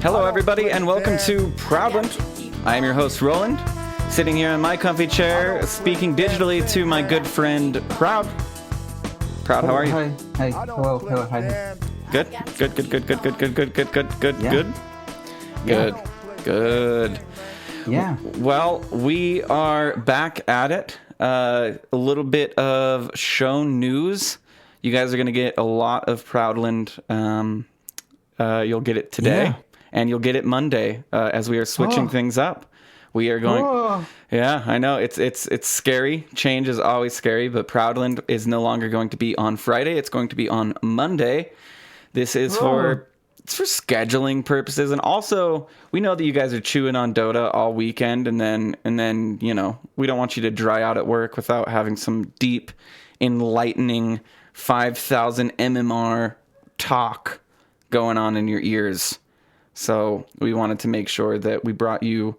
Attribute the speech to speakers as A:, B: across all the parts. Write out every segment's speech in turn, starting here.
A: Hello, everybody, and welcome to Proudland. I am your host, Roland, sitting here in my comfy chair, speaking digitally to my good friend, Proud. Proud, how are you?
B: Hi. Hello. Hi.
A: Good.
B: Yeah.
A: Well, we are back at it. A little bit of show news. You guys are going to get a lot of Proudland. You'll get it today, and you'll get it Monday as we are switching things up. We are going. Yeah, I know it's scary. Change is always scary, but Proudland is no longer going to be on Friday. It's going to be on Monday. This is for scheduling purposes, and also we know that you guys are chewing on Dota all weekend, and then we don't want you to dry out at work without having some deep, enlightening 5,000 MMR talk going on in your ears. So we wanted to make sure that we brought you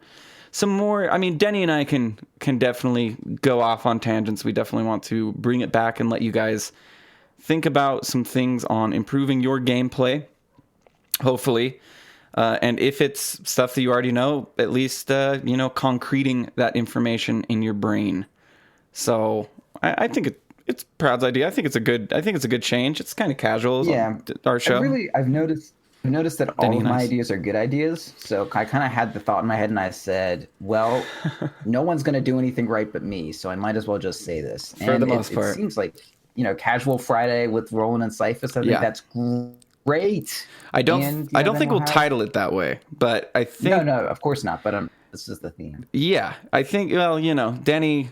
A: some more. I mean, Denny and I can definitely go off on tangents. We definitely want to bring it back and let you guys think about some things on improving your gameplay, hopefully. And if it's stuff that you already know, at least, concreting that information in your brain. So I think it's Proud's idea. I think it's a good change. It's kind of casual.
B: Yeah.
A: Our show.
B: I've noticed that all of my ideas are good ideas. So I kind of had the thought in my head and I said, well, no one's going to do anything right but me. So I might as well just say this.
A: For the most part.
B: It seems like, Casual Friday with Roland and Cyphus. I think that's great.
A: I don't think we'll title it that way, but I think...
B: No, of course not. But this is the theme.
A: Yeah. I think, Denny,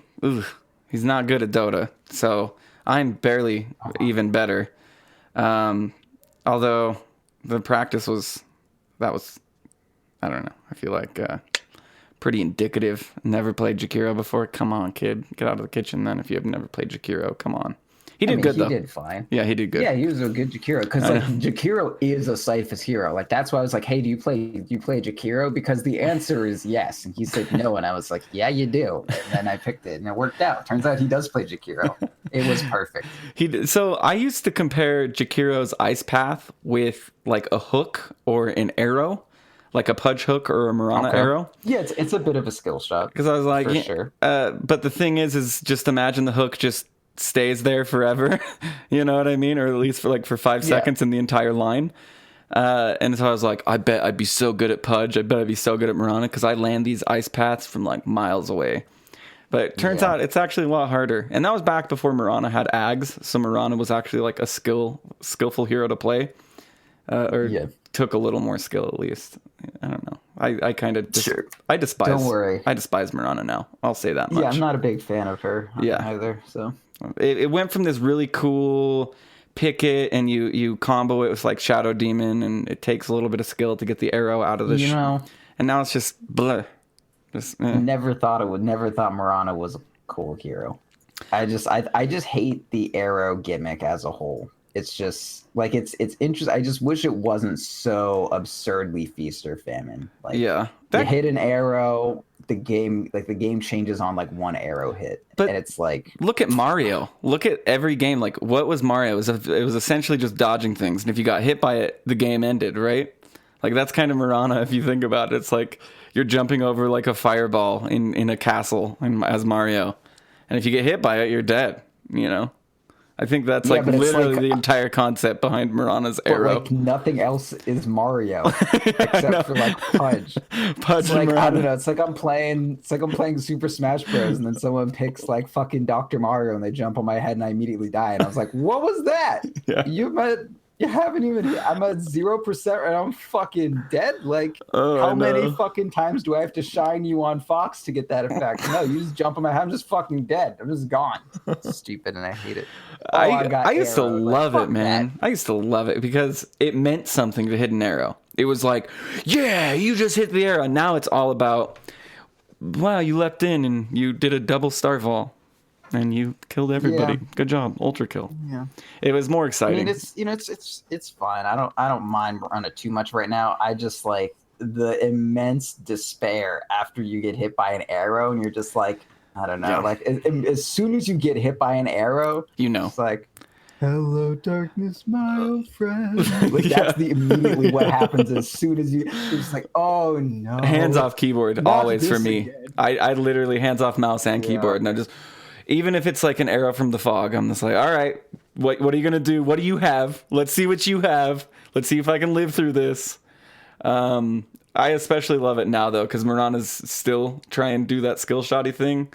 A: he's not good at Dota. So I'm barely even better. Although the practice was, I don't know. I feel like pretty indicative. Never played Jakiro before. Come on, kid. Get out of the kitchen then if you have never played Jakiro. Come on. He did good, though.
B: He did fine.
A: Yeah, he did good.
B: Yeah, he was a good Jakiro. Because Jakiro is a Cyphus hero. Like, that's why I was like, hey, do you play Jakiro? Because the answer is yes. And he said no. And I was like, yeah, you do. And then I picked it, and it worked out. Turns out he does play Jakiro. It was perfect.
A: So I used to compare Jakiro's ice path with, like, a hook or an arrow. Like a Pudge hook or a Mirana arrow.
B: Yeah, it's a bit of a skill shot.
A: Because I was like,
B: for sure.
A: But the thing is just imagine the hook just stays there forever. You know what I mean? Or at least for 5 seconds in the entire line. And so I was like, I bet I'd be so good at Pudge. I bet I'd be so good at Mirana because I land these ice paths from like miles away. But it turns out it's actually a lot harder. And that was back before Mirana had Ags. So Mirana was actually like a skillful hero to play. Took a little more skill at least. I don't know. I kind of I despise.
B: Don't worry.
A: I despise Mirana now. I'll say that much.
B: Yeah, I'm not a big fan of her either. So
A: it went from this really cool pick it and you combo it with like Shadow Demon and it takes a little bit of skill to get the arrow out of the and now it's just bleh.
B: Never thought Mirana was a cool hero. I just hate the arrow gimmick as a whole. It's just like it's interesting. I just wish it wasn't so absurdly feast or famine. Like you hit an arrow, the game changes on like one arrow hit, and it's like
A: look at Mario. Look at every game. Like what was Mario? It was essentially just dodging things, and if you got hit by it, the game ended. Right? Like that's kind of Mirana if you think about it. It's like you're jumping over like a fireball in a castle as Mario, and if you get hit by it, you're dead. I think that's literally the entire concept behind Mirana's arrow.
B: Like nothing else is Mario except for like Pudge.
A: Pudge and
B: Mirana. I don't know. It's like I'm playing Super Smash Bros. And then someone picks like fucking Dr. Mario and they jump on my head and I immediately die. And I was like, what was that?
A: Yeah.
B: You haven't even hit. I'm at 0% and I'm fucking dead. Like, how many fucking times do I have to shine you on Fox to get that effect? No, you just jump on my head. I'm just fucking dead. I'm just gone. It's stupid and I hate it.
A: I used to love it, man. I used to love it because it meant something to hit an arrow. It was like, yeah, you just hit the arrow. Now it's all about, wow, you leapt in and you did a double starfall. And you killed everybody. Yeah. Good job, ultra kill.
B: Yeah,
A: it was more exciting.
B: I mean, it's fine. I don't mind running too much right now. I just like the immense despair after you get hit by an arrow, and you're just like, I don't know. Yeah. Like as soon as you get hit by an arrow,
A: it's
B: like Hello, darkness, my old friend. Like that's the immediately what happens as soon as you're just like, oh no.
A: Hands off keyboard
B: Not
A: always for
B: this
A: me.
B: again.
A: I literally hands off mouse and keyboard, and I just, even if it's like an arrow from the fog, I'm just like, all right, what are you gonna do? What do you have? Let's see what you have. Let's see if I can live through this. I especially love it now though, because Mirana's still trying to do that skill shotty thing.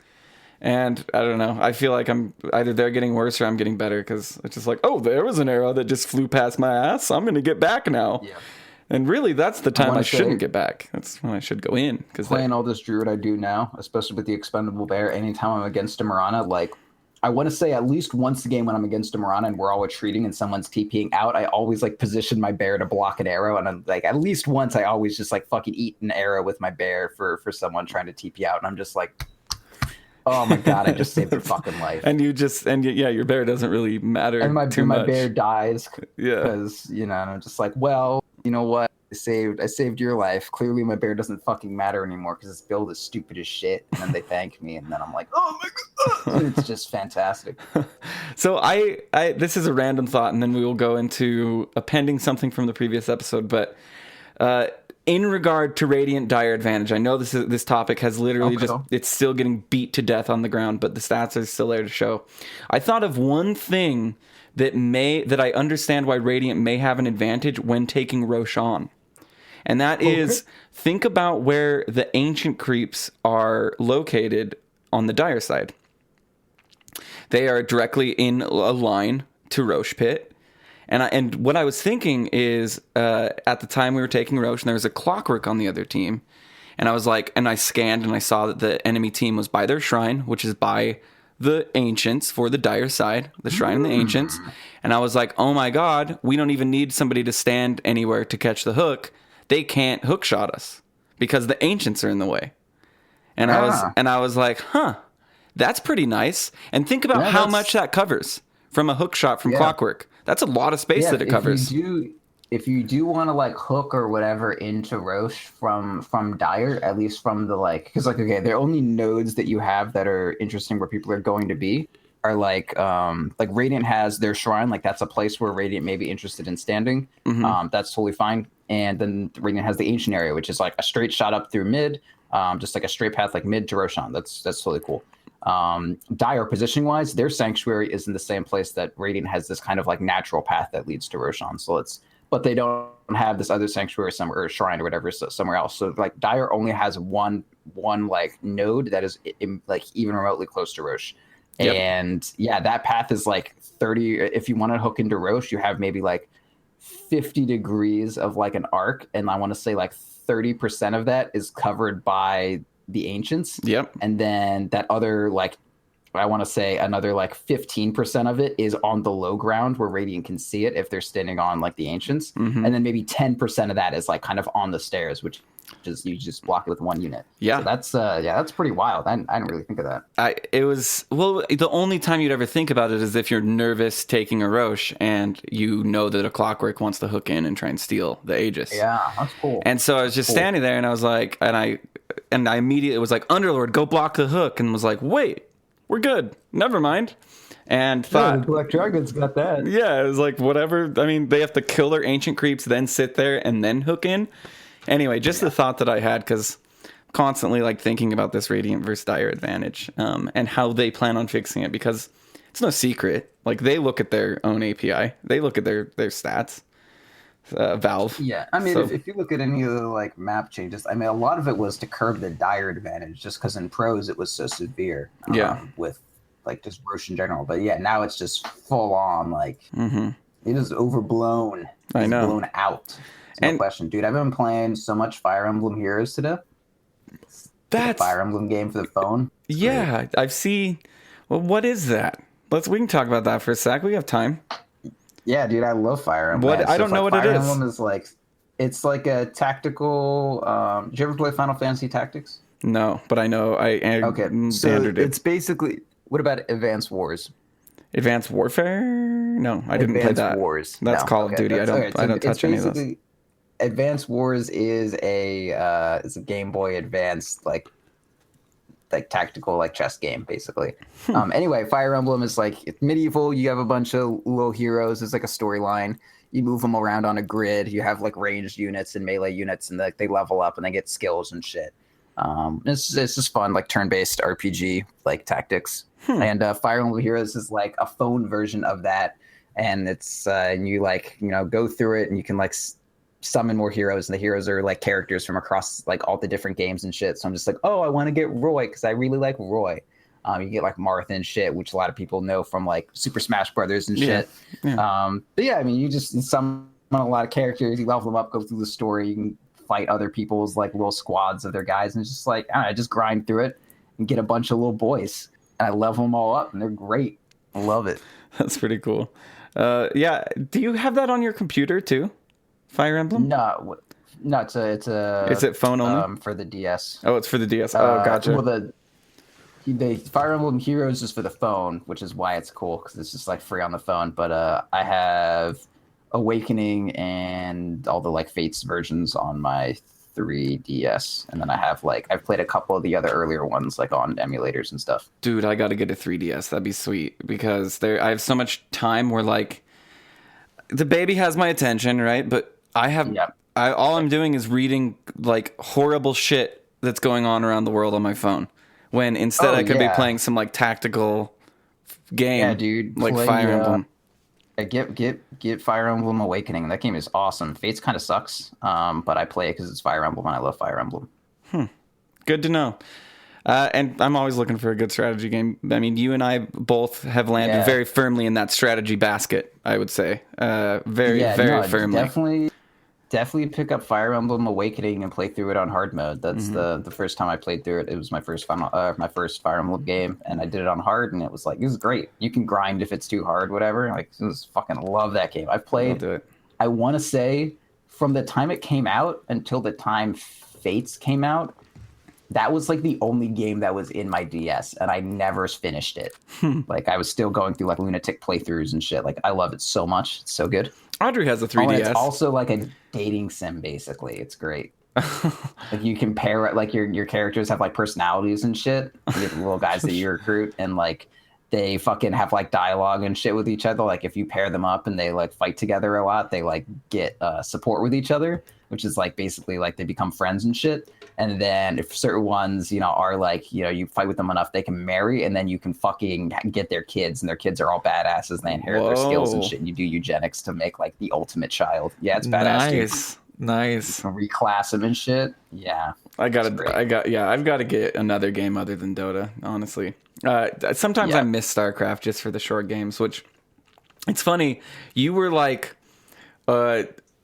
A: And I don't know. I feel like I'm either they're getting worse or I'm getting better, because it's just like, oh, there was an arrow that just flew past my ass. I'm going to get back now. Yeah. And really, that's the time I shouldn't get back. That's when I should go in. Because
B: playing all this druid I do now, especially with the expendable bear, anytime I'm against a Mirana, like I want to say at least once a game when I'm against a Mirana and we're all retreating and someone's TPing out, I always like position my bear to block an arrow. And I'm like, at least once I always just like fucking eat an arrow with my bear for someone trying to TP out. And I'm just like, oh my god! I just saved their fucking life.
A: And your bear doesn't really matter.
B: And my
A: much.
B: bear dies. Yeah, because and I'm just like, well, you know what? I saved your life. Clearly, my bear doesn't fucking matter anymore because this build is stupid as shit. And then they thank me, and then I'm like, oh my god, it's just fantastic.
A: So I this is a random thought, and then we will go into appending something from the previous episode, but. In regard to Radiant Dire Advantage, I know this topic has literally it's still getting beat to death on the ground, but the stats are still there to show. I thought of one thing that I understand why Radiant may have an advantage when taking Roche on. And that is, think about where the ancient creeps are located on the Dire side. They are directly in a line to Roche Pit. And what I was thinking is, at the time we were taking Roche, and there was a Clockwork on the other team, and I was like, and I scanned and I saw that the enemy team was by their shrine, which is by the Ancients for the Dire side, the shrine and the Ancients, and I was like, oh my god, we don't even need somebody to stand anywhere to catch the hook. They can't hook shot us because the Ancients are in the way. And I was like, huh, that's pretty nice. And think about how much that covers from a hook shot from Clockwork. That's a lot of space that it covers.
B: If you do want to like hook or whatever into Roche from Dire, at least from the because the only nodes that you have that are interesting where people are going to be are like Radiant has their shrine, like that's a place where Radiant may be interested in standing. Mm-hmm. That's totally fine. And then Radiant has the ancient area, which is like a straight shot up through mid, just like a straight path like mid to Roshan. That's totally cool. Dire positioning wise, their sanctuary is in the same place that Radiant has this kind of like natural path that leads to Roshan. But they don't have this other sanctuary somewhere or shrine or whatever somewhere else. So like Dire only has one like node that is like even remotely close to Roche. Yep. And that path is like 30. If you want to hook into Roche, you have maybe like 50 degrees of like an arc, and I want to say like 30% of that is covered by the Ancients. Yep. And then that other I want to say another 15% of it is on the low ground where Radiant can see it if they're standing on like the Ancients. Mm-hmm. And then maybe 10% of that is like kind of on the stairs, which is you just block it with one unit. Yeah. So that's pretty wild. I didn't really think of that. The only time you'd ever think about it is if you're nervous taking a Roche and you know that a Clockwork wants to hook in and try and steal the Aegis. Yeah, that's cool. And so I was just standing there and I was like, and I immediately was like, Underlord, go block the hook, and was like, wait, we're good. Never mind. And thought, the Black Dragon's got that.
A: Yeah, it was like, whatever. I mean, they have to kill their ancient creeps, then sit there and then hook in. Anyway, just the thought that I had, because constantly thinking about this Radiant versus Dire advantage, and how they plan on fixing it, because it's no secret. They look at their own API. They look at their stats. Valve.
B: Yeah, I mean, if you look at any of the map changes, I mean, a lot of it was to curb the Dire advantage, just because in pros it was so severe. With just Roche in general, but now it's just full on it is overblown. I know, blown out. No question, dude. I've been playing so much Fire Emblem Heroes today. That's Fire Emblem game for the phone.
A: Yeah, I've seen. Well, what is that? We can talk about that for a sec. We have time.
B: Yeah, dude, I love Fire Emblem.
A: I don't know what
B: Fire
A: it is.
B: Fire Emblem is it's like a tactical. Did you ever play Final Fantasy Tactics?
A: No, but I know
B: okay, so it's basically. What about Advanced Wars?
A: Advanced Warfare? No, I didn't play that.
B: Wars.
A: That's Call of Duty. I don't touch any of those.
B: Advanced Wars is a Game Boy Advance like tactical like chess game basically. Anyway, Fire Emblem is like it's medieval. You have a bunch of little heroes. It's like a storyline. You move them around on a grid. You have like ranged units and melee units, and they level up and they get skills and shit. It's just fun, like turn-based RPG, like tactics. And Fire Emblem Heroes is like a phone version of that, and it's and you like go through it, and you can like summon more heroes, and the heroes are like characters from across like all the different games and shit. So I'm just like, oh, I want to get Roy because I really like Roy. You get like Martha and shit, which a lot of people know from like Super Smash Brothers and shit. Yeah. But yeah, I mean, you just summon a lot of characters, you level them up, go through the story, you can fight other people's like little squads of their guys, and it's just like I just grind through it and get a bunch of little boys, and I level them all up, and they're great. I love it.
A: That's pretty cool. Yeah, do you have that on your computer too? Fire Emblem?
B: No, it's a.
A: Is it phone only?
B: For the DS.
A: Oh, it's for the DS. Oh, gotcha.
B: Well, the Fire Emblem Heroes is for the phone, which is why it's cool because it's just like free on the phone. But I have Awakening and all the like Fates versions on my 3DS, and then I have like I've played a couple of the other earlier ones like on emulators and stuff.
A: Dude, I got to get a 3DS. That'd be sweet because I have so much time where like the baby has my attention, right? But I have all I'm doing is reading like horrible shit that's going on around the world on my phone. When instead I could be playing some like tactical game,
B: yeah, dude,
A: like Fire Emblem.
B: Get Fire Emblem Awakening. That game is awesome. Fates kind of sucks, but I play it because it's Fire Emblem and I love Fire Emblem.
A: Good to know. And I'm always looking for a good strategy game. I mean, you and I both have landed very firmly in that strategy basket, I would say. Very firmly.
B: Definitely pick up Fire Emblem Awakening and play through it on hard mode. That's the first time I played through it. It was my first Fire Emblem game, and I did it on hard, and it was like, this is great. You can grind if it's too hard, whatever. Like, just fucking love that game. I've played, I want to say, from the time it came out until the time Fates came out, that was like the only game that was in my DS, and I never finished it. Like, I was still going through like lunatic playthroughs and shit. Like, I love it so much. It's so good.
A: Audrey has a 3DS.
B: It's also like a dating sim, basically. It's great. Like you can pair it, like your characters have like personalities and shit. You get the little guys that you recruit, and like they fucking have like dialogue and shit with each other. Like if you pair them up and they like fight together a lot, they like get support with each other, which is like basically like they become friends and shit. And then if certain ones, are like, you fight with them enough, they can marry, and then you can fucking get their kids, and their kids are all badasses, and they inherit their skills and shit. And you do eugenics to make like the ultimate child. Yeah, it's badass.
A: Nice.
B: You can reclass them and shit. Yeah.
A: I've got to get another game other than Dota, honestly. Sometimes I miss StarCraft just for the short games, which it's funny. You were like,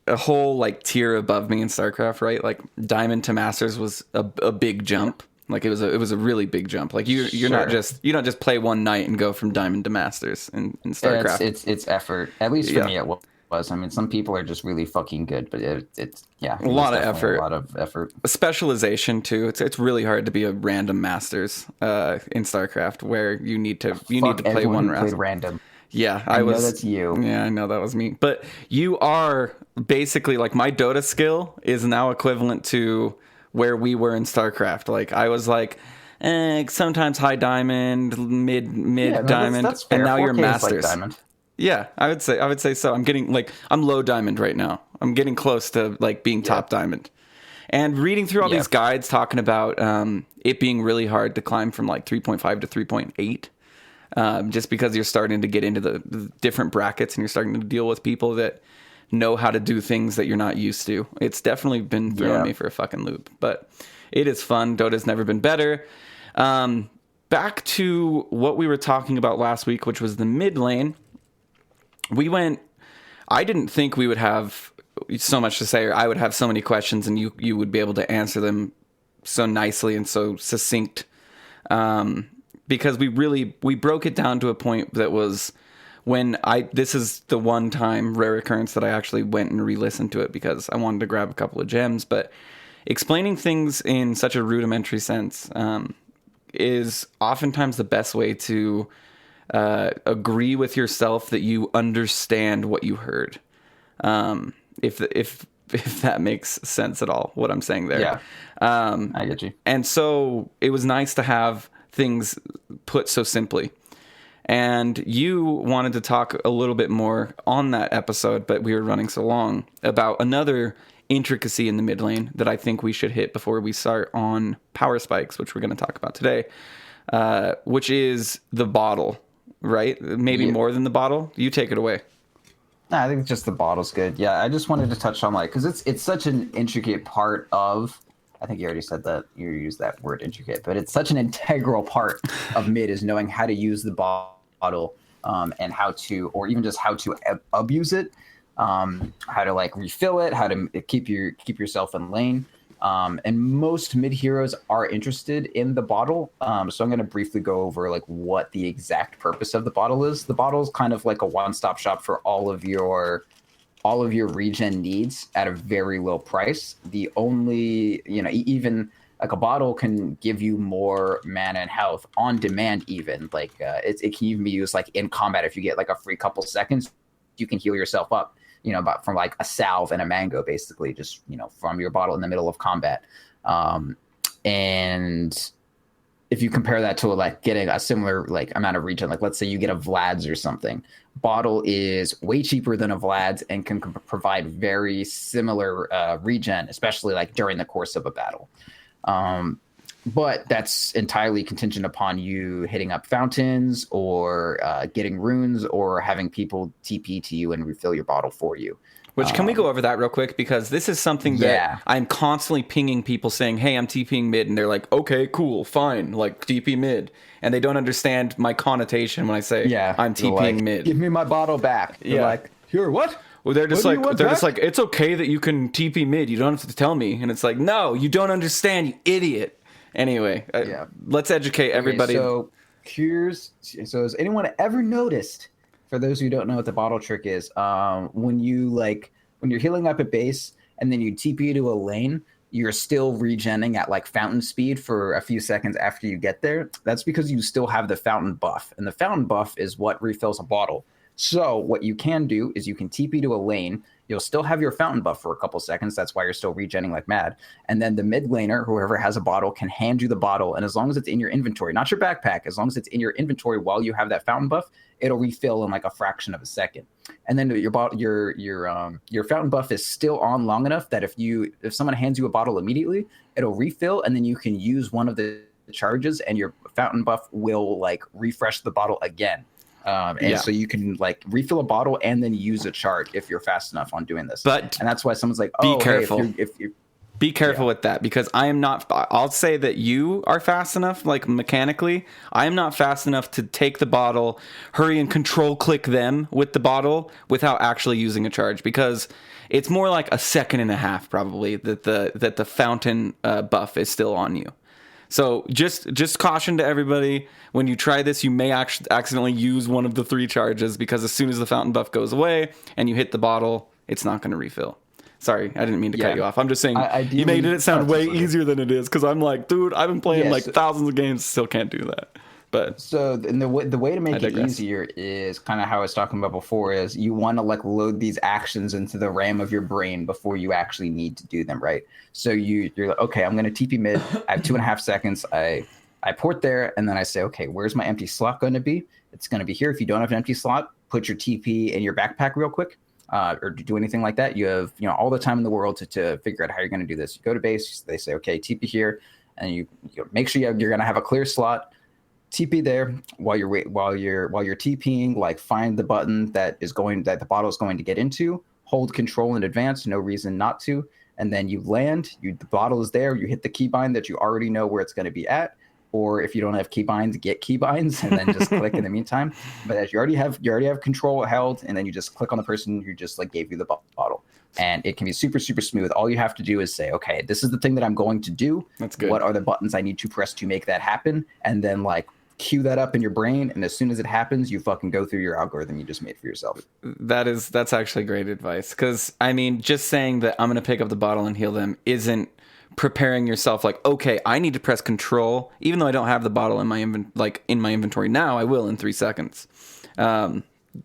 A: a whole like tier above me in StarCraft, right? Like Diamond to Masters was a big jump. Like it was a really big jump. Like you don't just play one night and go from Diamond to Masters in StarCraft.
B: It's effort. At least for me it was. I mean, some people are just really fucking good, but it's
A: a lot of effort.
B: A lot of effort.
A: Specialization too. It's really hard to be a random Masters in StarCraft where you need to play one round.
B: Random.
A: Yeah,
B: I know that's you.
A: Yeah, I know that was me. But you are basically like my Dota skill is now equivalent to where we were in StarCraft. Like I was like sometimes high diamond, mid diamond,
B: that's fair.
A: And now
B: 4K
A: you're Masters.
B: Like diamond.
A: Yeah, I would say so. I'm getting like I'm low diamond right now. I'm getting close to like being top diamond. And reading through all these guides talking about it being really hard to climb from like 3.5 to 3.8. Just because you're starting to get into the different brackets and you're starting to deal with people that know how to do things that you're not used to. It's definitely been throwing me for a fucking loop, but it is fun. Dota's never been better. Back to what we were talking about last week, which was the mid lane. I didn't think we would have so much to say, or I would have so many questions and you would be able to answer them so nicely and so succinct. Because we broke it down to a point that was this is the one time rare occurrence that I actually went and re-listened to it because I wanted to grab a couple of gems. But explaining things in such a rudimentary sense is oftentimes the best way to agree with yourself that you understand what you heard. If if that makes sense at all, what I'm saying there.
B: Yeah, I get you.
A: And so it was nice to have things put so simply. And you wanted to talk a little bit more on that episode, but we were running so long, about another intricacy in the mid lane that I think we should hit before we start on power spikes, which we're going to talk about today, which is the bottle, right? Maybe more than the bottle. You take it away.
B: I think just the bottle's good. Yeah, I just wanted to touch on, like, because it's such an intricate part of, I think you already said that, you used that word intricate, but it's such an integral part of mid, is knowing how to use the bottle, and how to, or even just how to abuse it, how to like refill it, how to keep yourself in lane. And most mid heroes are interested in the bottle. So I'm going to briefly go over like what the exact purpose of the bottle is. The bottle is kind of like a one-stop shop for all of your regen needs at a very low price. The only, even like a bottle can give you more mana and health on demand, even like it can even be used like in combat. If you get like a free couple seconds, you can heal yourself up, but from like a salve and a mango, basically, just, from your bottle in the middle of combat. And if you compare that to like getting a similar like amount of regen, like let's say you get a Vlad's or something, bottle is way cheaper than a Vlad's and can provide very similar regen, especially like during the course of a battle. But that's entirely contingent upon you hitting up fountains or getting runes or having people TP to you and refill your bottle for you.
A: Which, can we go over that real quick? Because this is something that I'm constantly pinging people saying, hey, I'm TPing mid. And they're like, okay, cool, fine, like TP mid. And they don't understand my connotation when I say I'm TPing
B: like,
A: mid.
B: Give me my bottle back. They're like, here, what?
A: Well, they're just like, it's okay that you can TP mid. You don't have to tell me. And it's like, no, you don't understand, you idiot. Anyway, let's educate everybody.
B: So has anyone ever noticed, for those who don't know what the bottle trick is, when you're healing up at base and then you TP to a lane, you're still regenning at like fountain speed for a few seconds after you get there. That's because you still have the fountain buff, and the fountain buff is what refills a bottle. So what you can do is you can TP to a lane. You'll still have your fountain buff for a couple seconds. That's why you're still regenning like mad. And then the mid laner, whoever has a bottle, can hand you the bottle. And as long as it's in your inventory, not your backpack, as long as it's in your inventory while you have that fountain buff, it'll refill in like a fraction of a second. And then your fountain buff is still on long enough that if someone hands you a bottle immediately, it'll refill, and then you can use one of the charges, and your fountain buff will like refresh the bottle again. So you can like refill a bottle and then use a chart if you're fast enough on doing this.
A: And
B: that's why someone's like,
A: be careful. Be careful with that, because I'll say that you are fast enough, like mechanically. I am not fast enough to take the bottle, hurry and control click them with the bottle without actually using a charge, because it's more like a second and a half probably that the fountain buff is still on you. So just caution to everybody, when you try this, you may accidentally use one of the 3 charges, because as soon as the fountain buff goes away and you hit the bottle, it's not going to refill. Sorry, I didn't mean to cut you off. I'm just saying, you made it sound way easier than it is, because I'm like, dude, I've been playing thousands of games, still can't do that. But
B: so the way to make it easier is kind of how I was talking about before, is you want to like load these actions into the RAM of your brain before you actually need to do them, right? So you're like, okay, I'm going to TP mid. I have 2.5 seconds. I port there, and then I say, okay, where's my empty slot going to be? It's going to be here. If you don't have an empty slot, put your TP in your backpack real quick, or do anything like that. You have all the time in the world to figure out how you're going to do this. You go to base. They say, okay, TP here, and you make sure you're going to have a clear slot. TP there while you're TPing, like find the button that the bottle is going to get into, hold control in advance, no reason not to, and then you land, the bottle is there, you hit the keybind that you already know where it's going to be at, or if you don't have keybinds, get keybinds and then just click in the meantime. But as you already have control held, and then you just click on the person who just like gave you the bottle. And it can be super, super smooth. All you have to do is say, okay, this is the thing that I'm going to do.
A: That's good.
B: What are the buttons I need to press to make that happen? And then like cue that up in your brain, and as soon as it happens, you fucking go through your algorithm you just made for yourself.
A: That's actually great advice, because I mean, just saying that I'm going to pick up the bottle and heal them isn't preparing yourself like, okay, I need to press control, even though I don't have the bottle in my inventory now. I will in 3 seconds.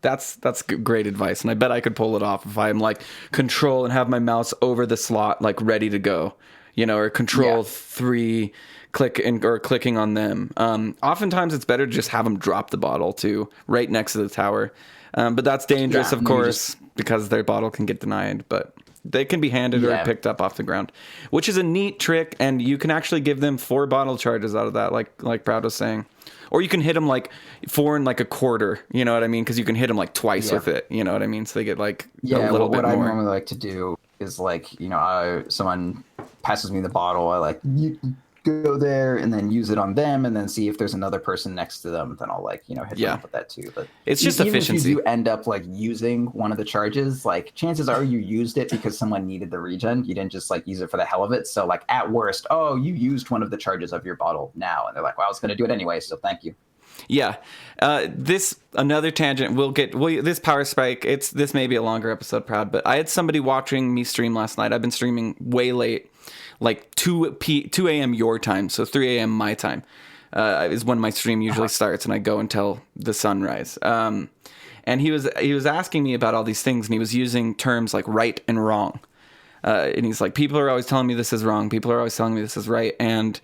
A: That's great advice, and I bet I could pull it off if I'm like control and have my mouse over the slot like ready to go, or control 3 or clicking on them. Oftentimes it's better to just have them drop the bottle too, right next to the tower. But that's dangerous, of course, because their bottle can get denied, but they can be handed or picked up off the ground, which is a neat trick, and you can actually give them 4 bottle charges out of that, like Proud was saying. Or you can hit them like 4 and like a quarter, you know what I mean? Because you can hit them like twice with it, you know what I mean? So they get like a little bit more.
B: What I normally like to do is like, someone passes me the bottle, I like go there and then use it on them, and then see if there's another person next to them, then I'll hit them up with that too. But
A: it's just
B: even
A: efficiency.
B: If you do end up like using one of the charges, like chances are you used it because someone needed the regen. You didn't just like use it for the hell of it. So like at worst, you used one of the charges of your bottle now, and they're like, well, I was going to do it anyway, so thank you.
A: Yeah. Another tangent. This power spike. This may be a longer episode, Proud, but I had somebody watching me stream last night. I've been streaming way late, like 2 a.m. your time, so 3 a.m. my time is when my stream usually starts, and I go until the sunrise. And he was asking me about all these things, and he was using terms like right and wrong. And he's like, people are always telling me this is wrong. People are always telling me this is right. And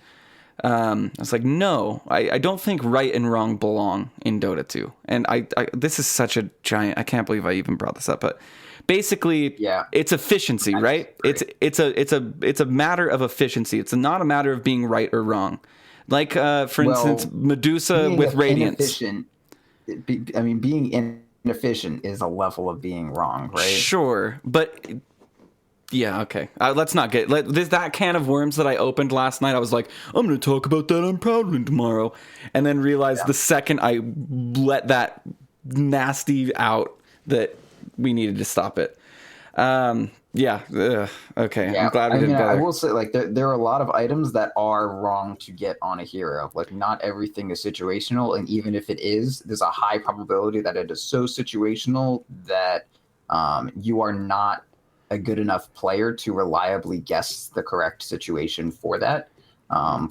A: I was like, no, I don't think right and wrong belong in Dota 2. And I this is such a giant, I can't believe I even brought this up, but basically it's efficiency, right? It's a matter of efficiency. It's not a matter of being right or wrong. Like, for instance, Medusa with Radiance.
B: Being inefficient is a level of being wrong, right?
A: Sure, but... Yeah, okay. Let's not get... There's that can of worms that I opened last night. I was like, I'm going to talk about that on Proudland tomorrow. And then realized the second I let that nasty out that we needed to stop it. Okay.
B: Yeah.
A: I'm glad we didn't go there.
B: I will say, like, there are a lot of items that are wrong to get on a hero. Like, not everything is situational. And even if it is, there's a high probability that it is so situational that you are not a good enough player to reliably guess the correct situation for that. A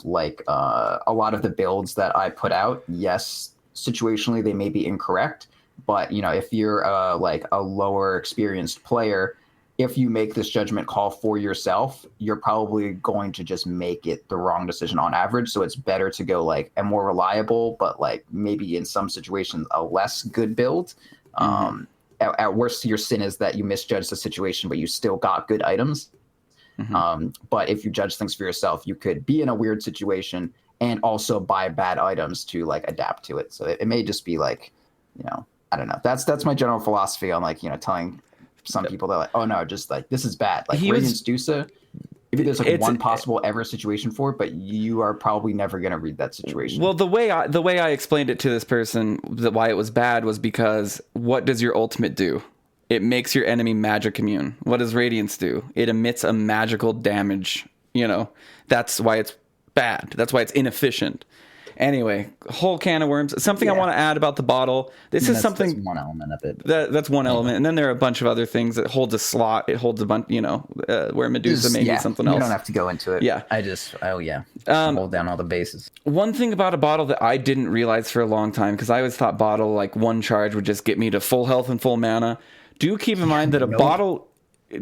B: lot of the builds that I put out, yes, situationally they may be incorrect, but if you're like a lower experienced player, if you make this judgment call for yourself, you're probably going to just make it the wrong decision on average. So it's better to go like a more reliable, but like maybe in some situations a less good build. At worst, your sin is that you misjudged the situation, but you still got good items. But if you judge things for yourself, you could be in a weird situation and also buy bad items to like adapt to it. So it may just be like, I don't know. That's my general philosophy on like, telling some people that like, oh no, just like this is bad. Like Radiance Dusa, maybe there's like one possible ever situation for it, but you are probably never going to read that situation.
A: Well, the way I explained it to this person, why it was bad, was because what does your ultimate do? It makes your enemy magic immune. What does Radiance do? It emits a magical damage. That's why it's bad. That's why it's inefficient. Anyway, whole can of worms. Something I want to add about the bottle. That's
B: one element of it.
A: That's one element, and then there are a bunch of other things. That holds a slot. It holds a bunch. Where Medusa may be something else.
B: You don't have to go into it.
A: Yeah,
B: hold down all the bases.
A: One thing about a bottle that I didn't realize for a long time, because I always thought bottle like one charge would just get me to full health and full mana. Do keep in mind that a bottle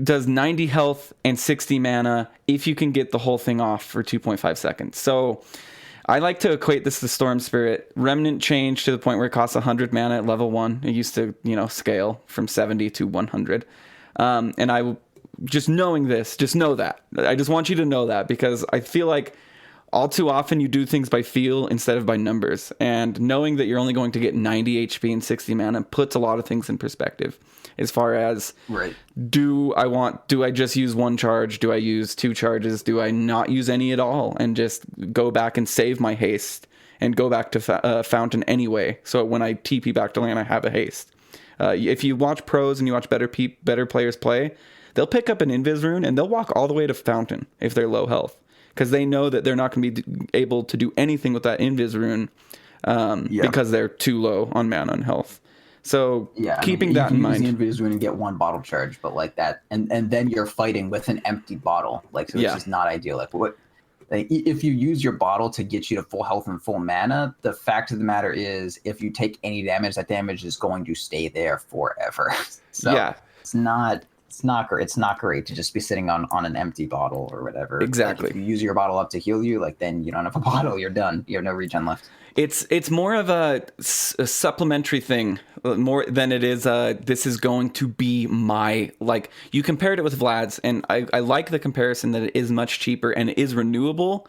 A: does 90 health and 60 mana if you can get the whole thing off for 2.5 seconds. So I like to equate this to Storm Spirit. Remnant changed to the point where it costs 100 mana at level 1. It used to, scale from 70 to 100. And I, just knowing this, just know that. I just want you to know that, because I feel like all too often you do things by feel instead of by numbers. And knowing that you're only going to get 90 HP and 60 mana puts a lot of things in perspective. As far as, do I just use one charge? Do I use 2 charges? Do I not use any at all and just go back and save my haste and go back to Fountain anyway? So when I TP back to lane, I have a haste. If you watch pros and you watch better players play, they'll pick up an Invis rune and they'll walk all the way to Fountain if they're low health, because they know that they're not going to be able to do anything with that Invis rune because they're too low on mana and health. So keeping that in mind,
B: you can use the Invis rune and get 1 bottle charge, but like that, and then you're fighting with an empty bottle, like, so it's just not ideal. Like Like, if you use your bottle to get you to full health and full mana, the fact of the matter is, if you take any damage, that damage is going to stay there forever. So
A: Yeah.
B: it's not great. It's not great to just be sitting on an empty bottle or whatever.
A: Exactly.
B: Like, if you use your bottle up to heal you, like, then you don't have a bottle. You're done. You have no regen left.
A: It's more of a supplementary thing more than it is this is going to be my, like, you compared it with Vlad's, and I like the comparison that it is much cheaper and it is renewable,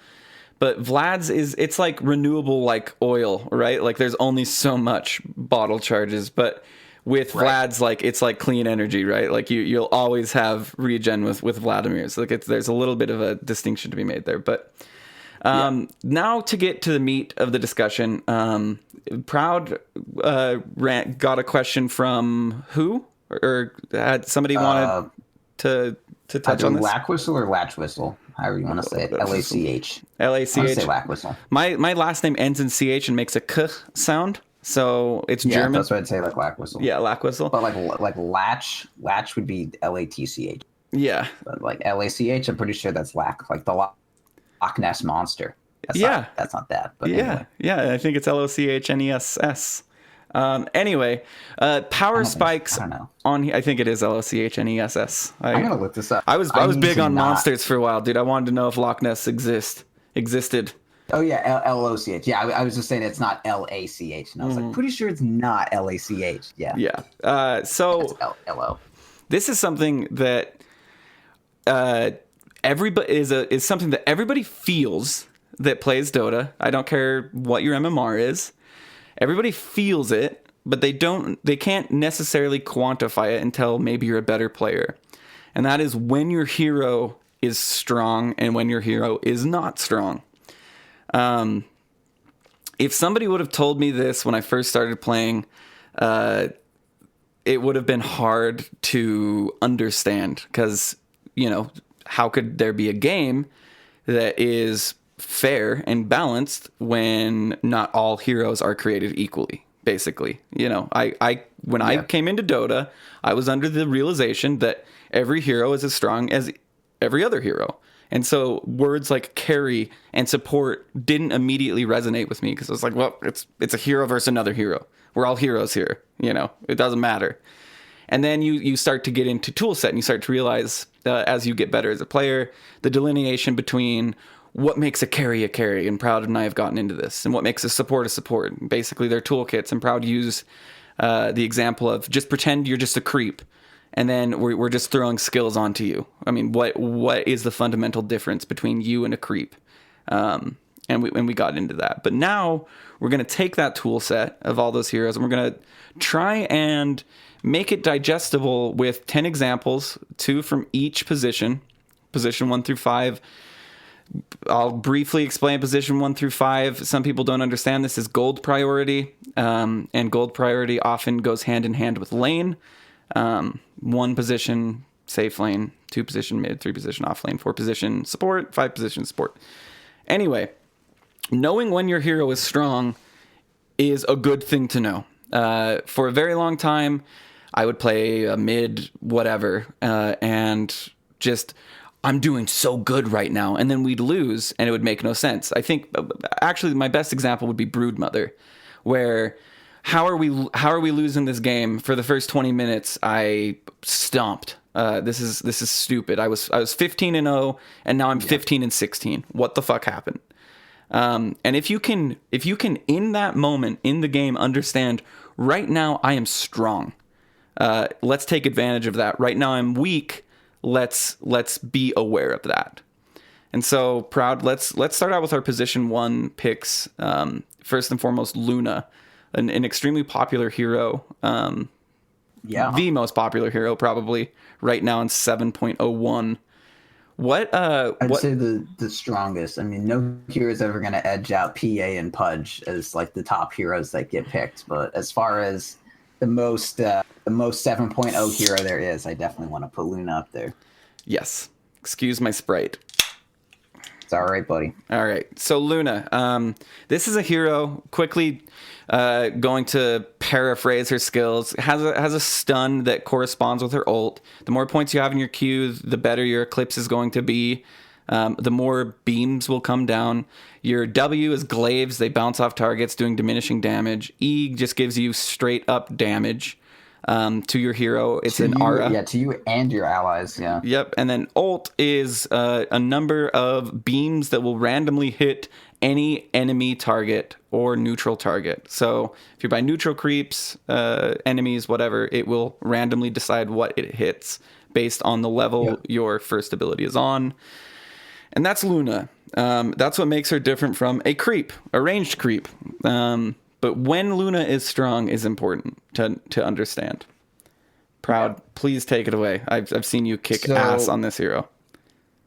A: but Vlad's it's like renewable like oil, right? Like there's only so much bottle charges, but with Vlad's, like, it's like clean energy, right? Like you'll always have regen with Vladimir's. Like there's a little bit of a distinction to be made there, but now to get to the meat of the discussion, Proud got a question from who, or had somebody wanted to touch on this?
B: Lack whistle or latch whistle, however you want to say it. LACH.
A: LACH.
B: I say lack whistle.
A: My last name ends in CH and makes a K sound, so it's German.
B: That's what I'd say, like lack whistle.
A: Yeah, lack whistle.
B: But like latch would be LATCH.
A: Yeah.
B: But like LACH, I'm pretty sure that's lack, like the Loch Ness monster. That's not that. But anyway.
A: Yeah. I think it's LOCHNESS. Anyway, power spikes on here. I think it is LOCHNESS.
B: I'm gonna look this up.
A: I was big on monsters for a while, dude. I wanted to know if Loch Ness existed.
B: Oh yeah, LOCH. Yeah, I was just saying it's not LACH, and I was like, pretty sure it's not LACH. Yeah.
A: Yeah. So
B: LO.
A: This is something that everybody is something that everybody feels that plays Dota. I don't care what your MMR is. Everybody feels it, but they can't necessarily quantify it until maybe you're a better player. And that is when your hero is strong and when your hero is not strong. If somebody would have told me this when I first started playing, it would have been hard to understand, because, how could there be a game that is fair and balanced when not all heroes are created equally, basically? I came into Dota, I was under the realization that every hero is as strong as every other hero. And so words like carry and support didn't immediately resonate with me, because I was like, well, it's a hero versus another hero. We're all heroes here. It doesn't matter. And then you start to get into tool set, and you start to realize, as you get better as a player, the delineation between what makes a carry, and Proud and I have gotten into this, and what makes a support. Basically, their toolkits, and Proud use the example of just pretend you're just a creep, and then we're just throwing skills onto you. I mean, what is the fundamental difference between you and a creep? And we got into that. But now we're going to take that tool set of all those heroes, and we're going to try and make it digestible with 10 examples, 2 from each position 1 through 5. I'll briefly explain position 1 through 5. Some people don't understand this is gold priority, and gold priority often goes hand in hand with lane. 1 position safe lane, 2 position mid, 3 position off lane, 4 position support, 5 position support. Anyway, knowing when your hero is strong is a good thing to know. For a very long time, I would play a mid whatever, and just, I'm doing so good right now, and then we'd lose, and it would make no sense. I think actually my best example would be Broodmother, where how are we losing this game? For the first 20 minutes, I stomped. This is stupid. I was 15-0, and now I'm 15-16. What the fuck happened? And if you can in that moment in the game understand, right now I am strong. Let's take advantage of that. Right now I'm weak. Let's be aware of that. And so, Proud, let's start out with our position 1 picks. First and foremost, Luna, an extremely popular hero. The most popular hero probably right now in 7.01. I'd say the strongest. I mean, no hero is ever going to edge out PA and Pudge as like the top heroes that get picked. But as far as the most 7.0 hero there is, I definitely want to put Luna up there. Yes. Excuse my Sprite.
B: It's all right, buddy. All
A: right. So Luna, this is a hero. Quickly going to paraphrase her skills. Has a stun that corresponds with her ult. The more points you have in your queue, the better your eclipse is going to be. the more beams will come down. Your W is glaives. They bounce off targets, doing diminishing damage. E just gives you straight up damage to your hero. It's
B: to
A: an
B: you,
A: aura.
B: Yeah, to you and your allies. Yeah.
A: Yep. And then ult is a number of beams that will randomly hit any enemy target or neutral target. So if you're by neutral creeps, enemies, whatever, it will randomly decide what it hits based on the level your first ability is on. And that's Luna. That's what makes her different from a creep, a ranged creep. But when Luna is strong is important to understand. Proud, please take it away. I've seen you kick ass on this hero.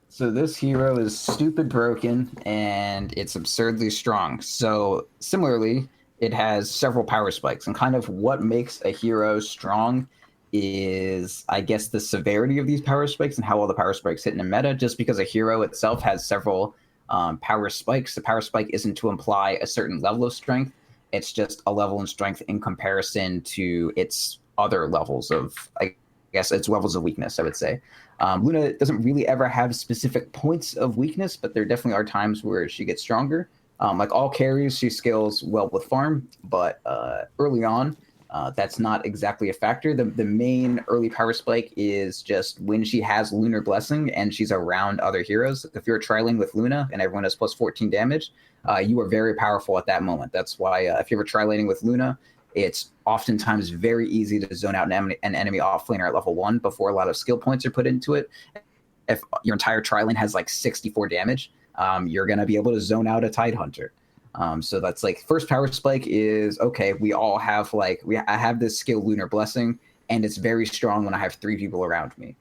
B: So this hero is stupid broken, and it's absurdly strong. So similarly, it has several power spikes. And kind of what makes a hero strong is, I guess, the severity of these power spikes and how all the power spikes hit in a meta. Just because a hero itself has several power spikes, the power spike isn't to imply a certain level of strength. It's just a level in strength in comparison to its other levels of, I guess, its levels of weakness, I would say. Luna doesn't really ever have specific points of weakness, but there definitely are times where she gets stronger. Like all carries, she scales well with farm, but early on, that's not exactly a factor. The main early power spike is just when she has Lunar Blessing and she's around other heroes. If you're trialing with Luna and everyone has plus 14 damage, you are very powerful at that moment. That's why if you're trilaning with Luna, it's oftentimes very easy to zone out an enemy offlaner at level 1 before a lot of skill points are put into it. If your entire tri-lane has like 64 damage, you're going to be able to zone out a Tidehunter. So that's like first power spike is, okay, we all have I have this skill Lunar Blessing, and it's very strong when I have 3 people around me.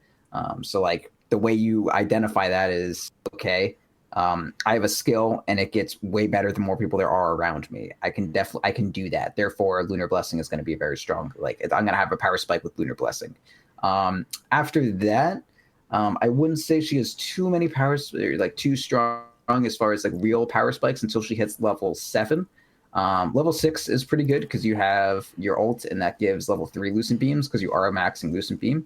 B: So like the way you identify that is, okay, I have a skill and it gets way better the more people there are around me. I can do that. Therefore, Lunar Blessing is going to be very strong. Like I'm going to have a power spike with Lunar Blessing. After that, I wouldn't say she has too many powers, like too strong as far as like real power spikes until she hits level 7. Level 6 is pretty good because you have your ult and that gives level 3 Lucent Beams because you are maxing Lucent Beam.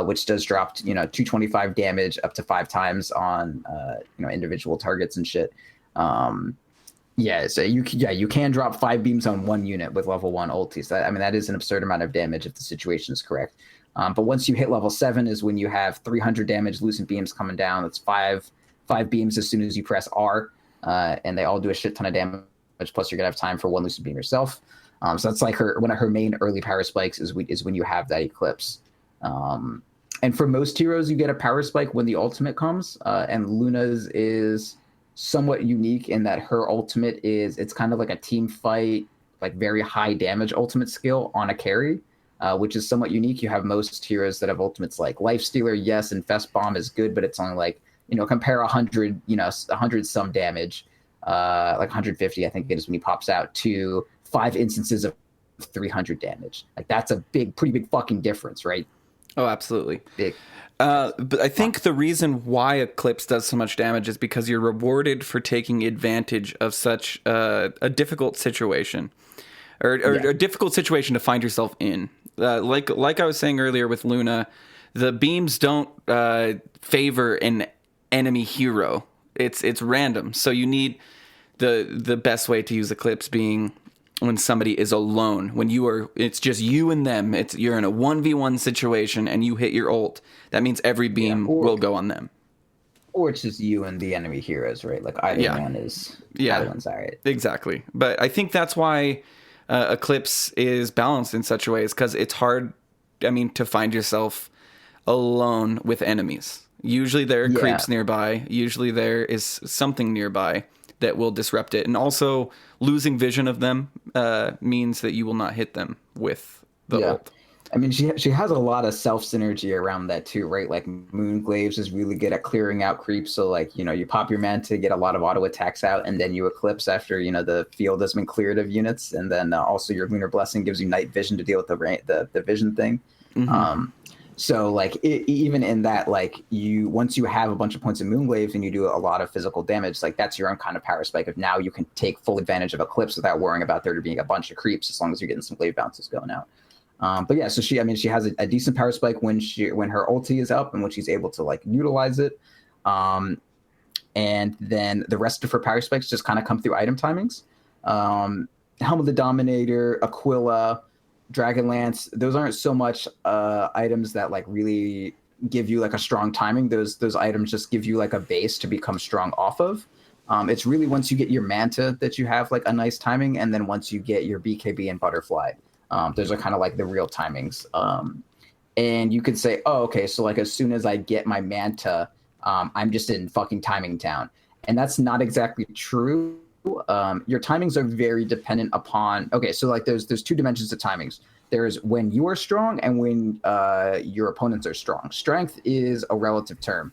B: Which does drop, 225 damage up to 5 times on, individual targets and shit. So you can drop 5 beams on 1 unit with level 1 ulti. So that is an absurd amount of damage if the situation is correct. But once you hit level 7 is when you have 300 damage Lucent Beams coming down. That's 5 beams as soon as you press R, and they all do a shit ton of damage. Plus, you're gonna have time for 1 Lucent Beam yourself. So that's like one of her main early power spikes is when you have that Eclipse. And for most heroes, you get a power spike when the ultimate comes. And Luna's is somewhat unique in that her ultimate it's kind of like a team fight, like very high damage ultimate skill on a carry, which is somewhat unique. You have most heroes that have ultimates like Lifestealer, yes, and Fest Bomb is good, but it's only like, compare 100, 100 some damage, like 150, I think it is when he pops out, to 5 instances of 300 damage. Like that's a pretty big fucking difference, right?
A: Oh, absolutely.
B: Big.
A: But I think the reason why Eclipse does so much damage is because you're rewarded for taking advantage of such a difficult situation, or a difficult situation to find yourself in. Like I was saying earlier with Luna, the beams don't favor an enemy hero. It's random. So you need the best way to use Eclipse being when somebody is alone, it's just you and them. You're in a 1v1 situation and you hit your ult. That means every beam will go on them.
B: Or it's just you and the enemy heroes, right? Like either one is, either one's all right.
A: Exactly. But I think that's why Eclipse is balanced in such a way, is because it's hard, to find yourself alone with enemies. Usually there are creeps nearby. Usually there is something nearby that will disrupt it. And also losing vision of them means that you will not hit them with the ult.
B: She has a lot of self synergy around that too, right? Like Moonglaves is really good at clearing out creeps. So like, you pop your man to get a lot of auto attacks out, and then you Eclipse after, the field has been cleared of units. And then also your Lunar Blessing gives you night vision to deal with the vision thing. Mm-hmm. So like even in that, like once you have a bunch of points of Moonglaves and you do a lot of physical damage, like that's your own kind of power spike of now you can take full advantage of Eclipse without worrying about there being a bunch of creeps, as long as you're getting some glaive bounces going out. So she has a decent power spike when her ulti is up and when she's able to like utilize it. and then the rest of her power spikes just kind of come through item timings. Helm of the Dominator, Aquila, Dragonlance, those aren't so much items that like really give you like a strong timing. Those items just give you like a base to become strong off of. It's really once you get your Manta that you have like a nice timing, and then once you get your BKB and Butterfly, those are kind of like the real timings. And you could say, oh, okay, so like as soon as I get my Manta, I'm just in fucking timing town. And that's not exactly true. Your timings are very dependent upon, okay, so like there's two dimensions to timings. There's when you are strong and when your opponents are strong. Strength is a relative term.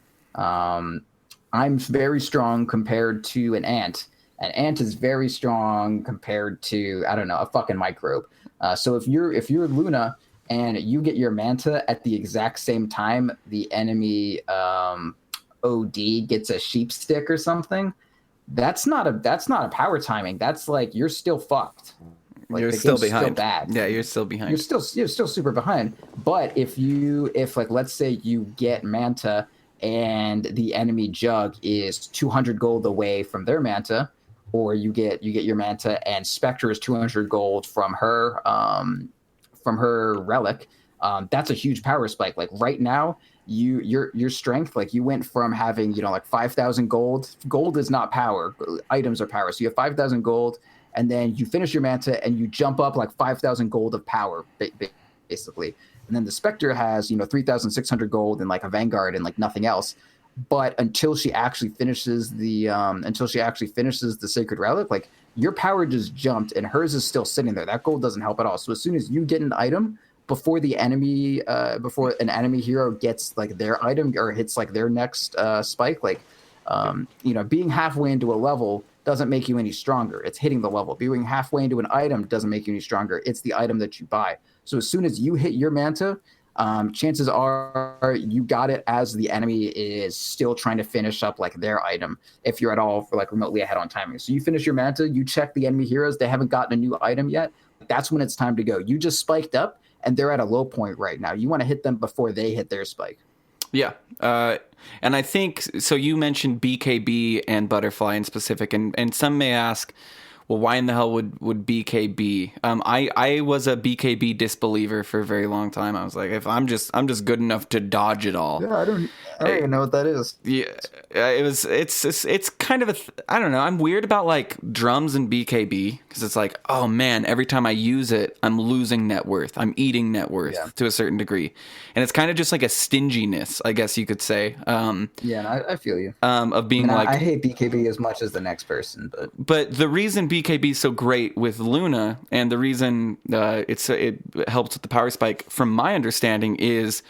B: I'm very strong compared to an ant. An ant is very strong compared to, I don't know, a fucking microbe. So if you're Luna and you get your Manta at the exact same time the enemy OD gets a sheep stick or something, that's not a power timing. That's like you're still fucked. Like,
A: you're still behind.
B: Still bad.
A: Yeah, you're still behind.
B: You're still super behind. But if like let's say you get Manta and the enemy Jug is 200 gold away from their Manta, or you get your Manta and Spectre is 200 gold from her relic, that's a huge power spike. Like right now, your strength, like you went from having, like 5,000 gold. Gold is not power. Items are power. So you have 5,000 gold, and then you finish your Manta and you jump up like 5,000 gold of power, basically. And then the Spectre has, 3,600 gold and like a Vanguard and like nothing else. But until she actually finishes the Sacred Relic, like your power just jumped and hers is still sitting there. That gold doesn't help at all. So as soon as you get an item before an enemy hero gets like their item or hits like their next spike, like being halfway into a level doesn't make you any stronger. It's hitting the level. Being halfway into an item doesn't make you any stronger. It's the item that you buy. So as soon as you hit your Manta, chances are you got it as the enemy is still trying to finish up like their item, if you're at all for like remotely ahead on timing. So you finish your Manta, you check the enemy heroes, they haven't gotten a new item yet. That's when it's time to go. You just spiked up and they're at a low point right now. You want to hit them before they hit their spike. Yeah.
A: And I think, so you mentioned BKB and Butterfly in specific, and some may ask, well, why in the hell would BKB? I was a BKB disbeliever for a very long time. I was like, if I'm just good enough to dodge it all.
B: Yeah, I don't even know what that is.
A: Yeah, it's kind of I don't know. I'm weird about like drums and BKB because it's like, oh man, every time I use it, I'm losing net worth. I'm eating net worth to a certain degree, and it's kind of just like a stinginess, I guess you could say.
B: I feel you.
A: Of being
B: I hate BKB as much as the next person,
A: but the reason BKB is so great with Luna, and the reason it helps with the power spike, from my understanding, is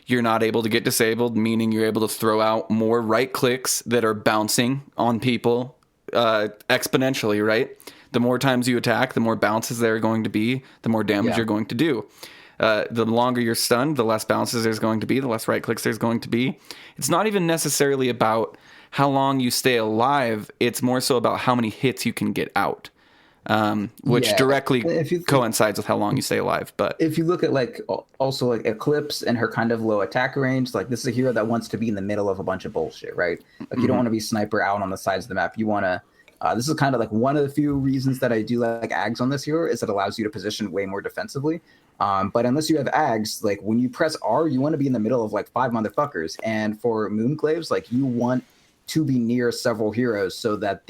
A: you're not able to get disabled, meaning you're able to throw out more right clicks that are bouncing on people exponentially, right? The more times you attack, the more bounces there are going to be, the more damage you're going to do. The longer you're stunned, the less bounces there's going to be, the less right clicks there's going to be. It's not even necessarily about how long you stay alive. It's more so about how many hits you can get out, which directly coincides with how long you stay alive. But
B: if you look at like also like Eclipse and her kind of low attack range, like this is a hero that wants to be in the middle of a bunch of bullshit, right? Like you don't want to be sniper out on the sides of the map. You want to. This is kind of like one of the few reasons that I do like Ags on this hero, is it allows you to position way more defensively. But unless you have Ags, like when you press R, you want to be in the middle of like 5 motherfuckers. And for Moonclaves, like you want to be near several heroes so that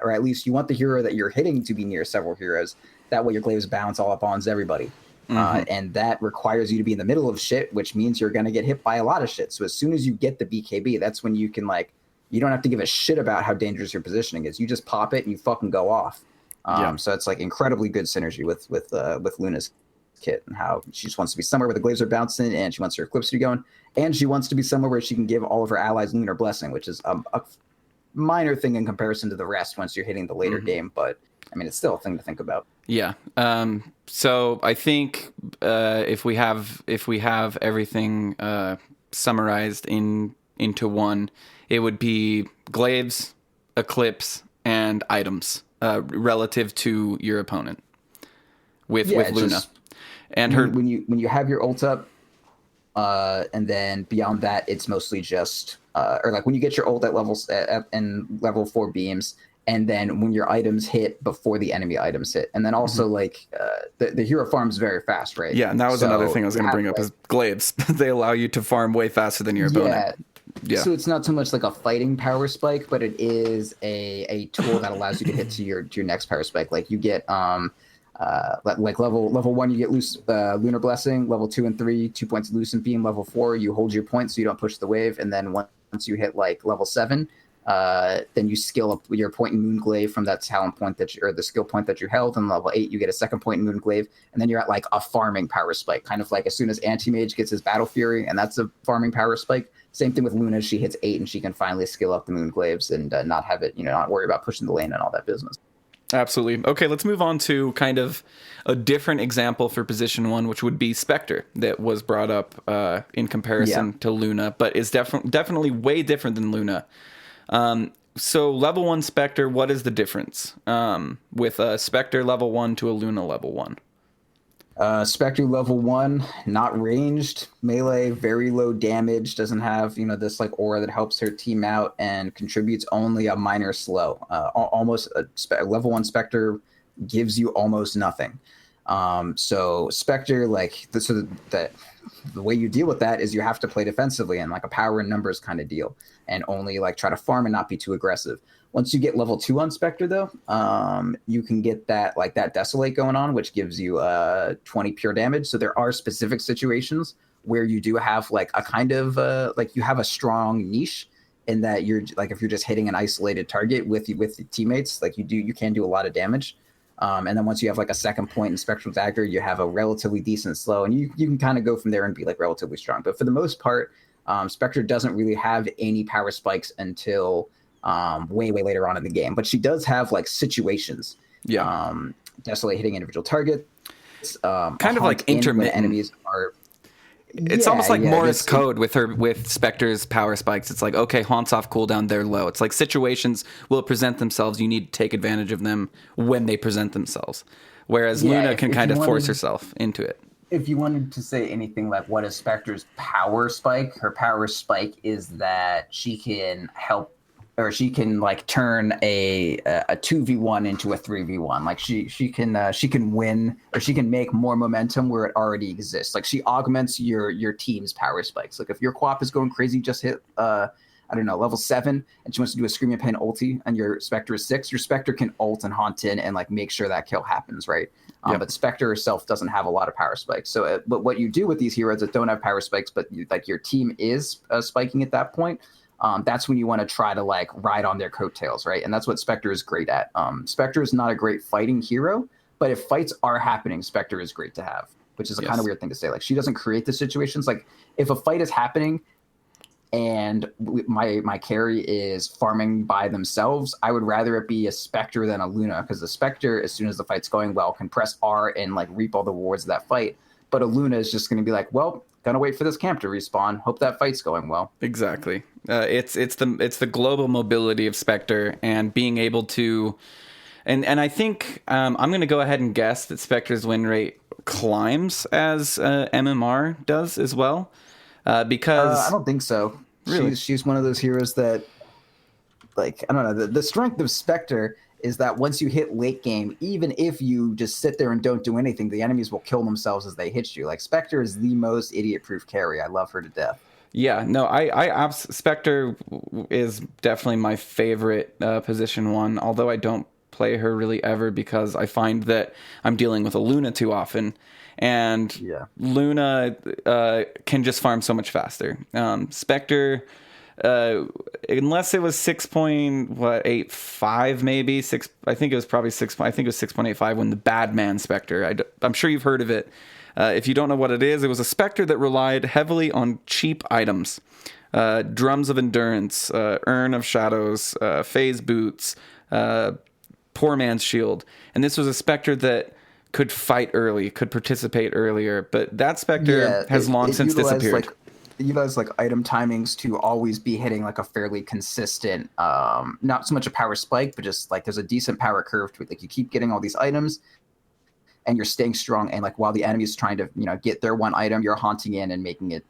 B: or at least you want the hero that you're hitting to be near several heroes. That way your Glaives bounce all up on everybody. And that requires you to be in the middle of shit, which means you're going to get hit by a lot of shit. So as soon as you get the BKB, that's when you can like, you don't have to give a shit about how dangerous your positioning is. You just pop it and you fucking go off. So it's like incredibly good synergy with Luna's kit, and how she just wants to be somewhere where the Glaives are bouncing, and she wants her Eclipse to be going, and she wants to be somewhere where she can give all of her allies Lunar Blessing, which is a minor thing in comparison to the rest once you're hitting the later game. But I mean, it's still a thing to think about.
A: Yeah. So I think if we have everything summarized into one, it would be Glaives, Eclipse, and items relative to your opponent with Luna. And her
B: when you have your ult up, And then beyond that, it's mostly just or like when you get your ult at levels and level 4 beams, and then when your items hit before the enemy items hit, and then also like the hero farms very fast, right?
A: Yeah, and that was another thing I was going to bring up is glaives. They allow you to farm way faster than your opponent. Yeah.
B: So it's not so much like a fighting power spike, but it is a tool that allows you to hit to your next power spike. Like you get like level 1 you get lunar blessing, level 2 and 3 2 points of lucent beam, level 4 you hold your point so you don't push the wave, and then once you hit like level 7 then you skill up your point in Moonglaive from that talent point or the skill point that you held, and level 8 you get a second point in Moonglaive, and then you're at like a farming power spike, kind of like as soon as Anti-Mage gets his Battle Fury, and that's a farming power spike. Same thing with Luna, she hits 8 and she can finally skill up the Moonglaives and not have it, not worry about pushing the lane and all that business.
A: Absolutely. Okay, let's move on to kind of a different example for position 1, which would be Spectre, that was brought up in comparison to Luna, but is definitely way different than Luna. So level 1 Spectre, what is the difference with a Spectre level 1 to a Luna level 1?
B: Spectre level 1, not ranged, melee, very low damage, doesn't have, this like aura that helps her team out, and contributes only a minor slow. Almost level 1 Spectre gives you almost nothing. So Spectre, like the way you deal with that is you have to play defensively and like a power and numbers kind of deal, and only like try to farm and not be too aggressive. Once you get level 2 on Spectre, though, you can get that Desolate going on, which gives you 20 pure damage. So there are specific situations where you do have like a kind of like you have a strong niche in that you're like, if you're just hitting an isolated target with teammates, like you can do a lot of damage. And then once you have like a second point in Spectral Dagger, you have a relatively decent slow, and you can kind of go from there and be like relatively strong. But for the most part, Spectre doesn't really have any power spikes until way later on in the game, but she does have like situations. Desolate hitting individual targets,
A: kind of like intermittent
B: enemies are.
A: It's almost like Morse code with Spectre's power spikes. It's like, okay, haunts off cooldown, they're low. It's like situations will present themselves. You need to take advantage of them when they present themselves. Whereas Luna can kind of force herself into it.
B: If you wanted to say anything like what is Spectre's power spike, her power spike is that she can help, or she can like turn a 2v1 into a 3v1. Like she can win, or she can make more momentum where it already exists. Like she augments your team's power spikes. Like if your co-op is going crazy, just hit level 7, and she wants to do a Screaming Pain ulti, and your Spectre is 6, your Spectre can ult and haunt in and like make sure that kill happens, right? But Spectre herself doesn't have a lot of power spikes. So but what you do with these heroes that don't have power spikes, but like your team is spiking at that point, that's when you want to try to like ride on their coattails, right? And that's what Spectre is great at. Spectre is not a great fighting hero, but if fights are happening, Spectre is great to have, which is a kind of weird thing to say. Like she doesn't create the situations. Like if a fight is happening and my carry is farming by themselves, I would rather it be a Spectre than a Luna, because the Spectre, as soon as the fight's going well, can press R and like reap all the rewards of that fight. But a Luna is just going to be like, well, gonna wait for this camp to respawn. Hope that fight's going well.
A: Exactly. It's the global mobility of Spectre and being able to, and I think I'm gonna go ahead and guess that Spectre's win rate climbs as MMR does as well, because
B: I don't think so. Really, she's one of those heroes that, like, I don't know. The strength of Spectre is that once you hit late game, even if you just sit there and don't do anything, the enemies will kill themselves as they hit you. Like, Spectre is the most idiot-proof carry. I love her to death.
A: Yeah, no, Spectre is definitely my favorite position 1, although I don't play her really ever because I find that I'm dealing with a Luna too often, and Luna can just farm so much faster. Spectre, unless it was 6.85 maybe 6, I think it was probably 6. I think it was 6.85 when the Badman Spectre. I'm sure you've heard of it. If you don't know what it is a Spectre that relied heavily on cheap items, drums of endurance, urn of shadows, phase boots, poor man's shield, and this was a Spectre that could fight early, could participate earlier, but that Spectre has long since disappeared.
B: It utilizes like item timings to always be hitting like a fairly consistent, not so much a power spike, but just like there's a decent power curve to it. Like you keep getting all these items, and you're staying strong. And like while the enemy is trying to, get their one item, you're haunting in and making it,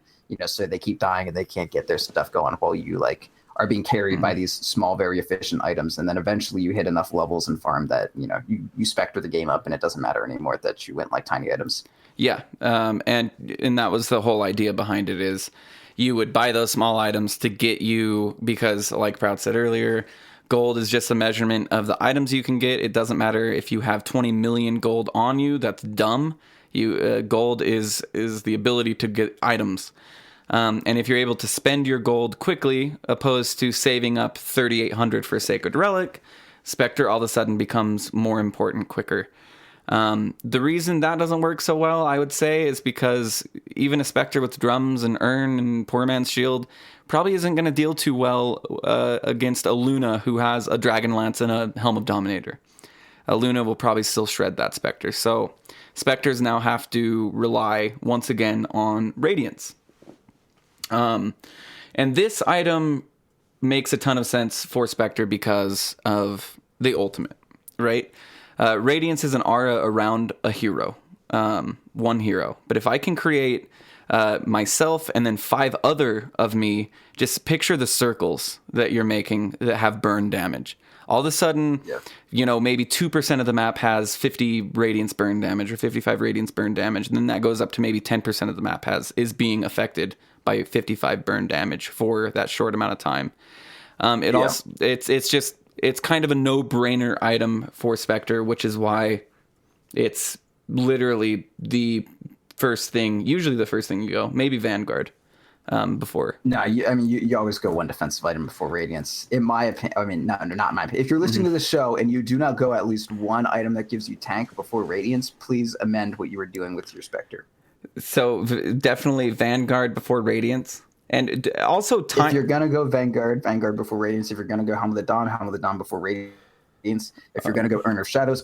B: so they keep dying and they can't get their stuff going while you like are being carried by these small, very efficient items. And then eventually you hit enough levels and farm that, you Spectre the game up and it doesn't matter anymore that you went like tiny items.
A: Yeah. And that was the whole idea behind it is you would buy those small items to get you, because like Proud said earlier, gold is just a measurement of the items you can get. It doesn't matter if you have 20 million gold on you. That's dumb. Gold is the ability to get items. And if you're able to spend your gold quickly, opposed to saving up 3,800 for a Sacred Relic, Spectre all of a sudden becomes more important quicker. The reason that doesn't work so well, I would say, is because even a Spectre with drums and urn and poor man's shield probably isn't going to deal too well against a Luna who has a Dragon Lance and a Helm of Dominator. A Luna will probably still shred that Spectre. So Spectres now have to rely once again on Radiance. And this item makes a ton of sense for Spectre because of the ultimate, right? Radiance is an aura around a hero, one hero. But if I can create myself and then 5 other of me, just picture the circles that you're making that have burn damage. All of a sudden, maybe 2% of the map has 50 Radiance burn damage or 55 Radiance burn damage. And then that goes up to maybe 10% of the map is being affected by 55 burn damage for that short amount of time. It's kind of a no-brainer item for Spectre, which is why it's literally usually the first thing you go. Maybe Vanguard before.
B: No, you always go one defensive item before Radiance. In my opinion, not in my opinion. If you're listening to the show and you do not go at least one item that gives you tank before Radiance, please amend what you were doing with your Spectre.
A: So definitely Vanguard before Radiance. And also
B: if you're going to go Vanguard before Radiance. If you're going to go Helm of the Dawn before Radiance. If you're going to go Urn of Shadows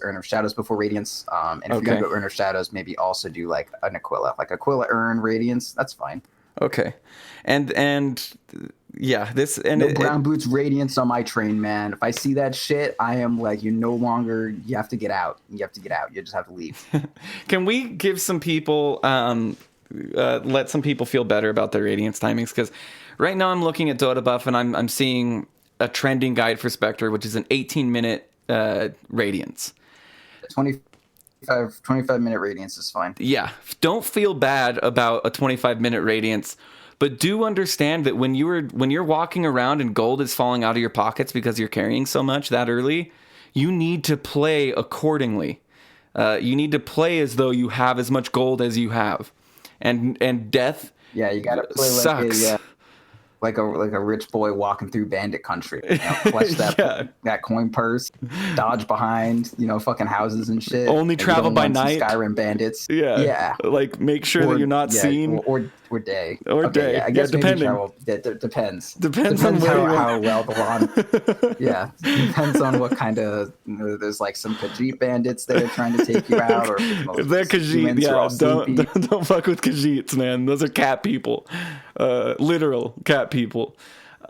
B: before Radiance. And if you're going to go Urn of Shadows, maybe also do like an Aquila. Like Aquila, Urn, Radiance, that's fine.
A: Okay. And yeah, this... and
B: no brown boots Radiance on my train, man. If I see that shit, I am like, you have to get out. You just have to leave.
A: Can we give some people... let some people feel better about their Radiance timings, because right now I'm looking at Dota Buff and I'm seeing a trending guide for Spectre, which is an 18-minute Radiance.
B: 25-minute Radiance is fine.
A: Yeah, don't feel bad about a 25-minute Radiance, but do understand that when you're walking around and gold is falling out of your pockets because you're carrying so much that early, you need to play accordingly. You need to play as though you have as much gold as you have. And death,
B: you gotta play
A: sucks.
B: Like a rich boy walking through bandit country. Clutch that coin purse, dodge behind fucking houses and shit.
A: Only travel by night.
B: Skyrim bandits.
A: Yeah. Like make sure that you're not seen.
B: Or day.
A: Or day.
B: Yeah, I guess
A: depending.
B: Depends.
A: Depends on
B: how well the lawn. Depends on what kind of. There's like some Khajiit bandits that are trying to take you out, or
A: if they're Khajiit, don't fuck with Khajiits, man. Those are cat people, literal cat people.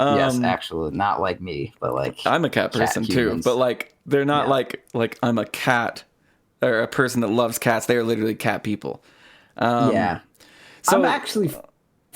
B: Yes, actually, not like me, but like
A: I'm a cat person too. But like they're not like I'm a cat or a person that loves cats. They are literally cat people. So
B: I'm actually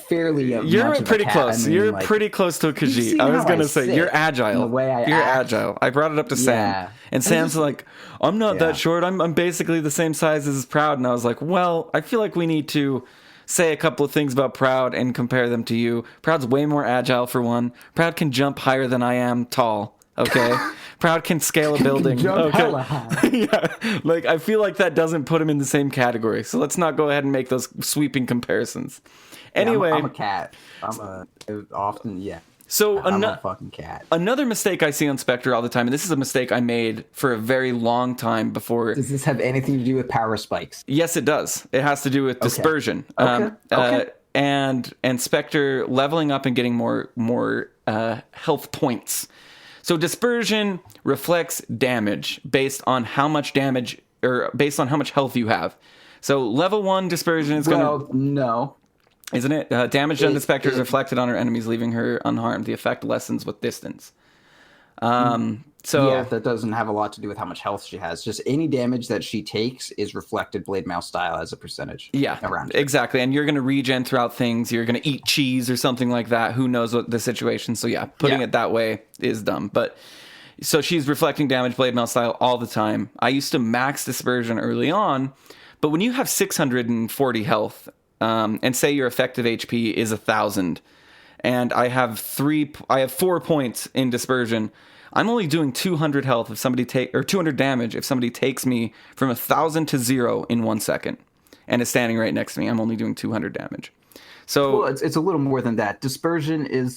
B: fairly.
A: You're pretty close. You're pretty close to a Khajiit. I was gonna say you're agile.
B: The way
A: you're agile. I brought it up to Sam, and Sam's like, "I'm not that short. I'm basically the same size as Proud." And I was like, "Well, I feel like we need to say a couple of things about Proud and compare them to you. Proud's way more agile for one. Proud can jump higher than I am tall. Okay." Proud can scale a building.
B: Hella high.
A: Yeah, like I feel like that doesn't put him in the same category. So let's not go ahead and make those sweeping comparisons. Anyway,
B: I'm a cat.
A: So
B: I'm a fucking cat.
A: Another mistake I see on Spectre all the time, and this is a mistake I made for a very long time before.
B: Does this have anything to do with power spikes?
A: Yes, it does. It has to do with dispersion.
B: Okay.
A: And Spectre leveling up and getting more health points. So dispersion reflects damage based on how much damage or based on how much health you have. So level 1 dispersion is going to...
B: no.
A: Isn't it? Damage done to Spectre is reflected on her enemies, leaving her unharmed. The effect lessens with distance. So
B: yeah, that doesn't have a lot to do with how much health she has. Just any damage that she takes is reflected blade mail style as a percentage.
A: yeah,
B: around her.
A: exactly. And you're going to regen throughout things. You're going to eat cheese or something like that. Who knows what the situation. So yeah, putting it that way is dumb. But so she's reflecting damage blade mail style all the time. I used to max dispersion early on, but when you have 640 health, and say your effective HP is 1,000, and I have 4 points in dispersion, I'm only doing 200 health if somebody or 200 damage if somebody takes me from 1,000 to 0 in 1 second, and is standing right next to me. I'm only doing 200 damage. So
B: well, it's a little more than that. Dispersion is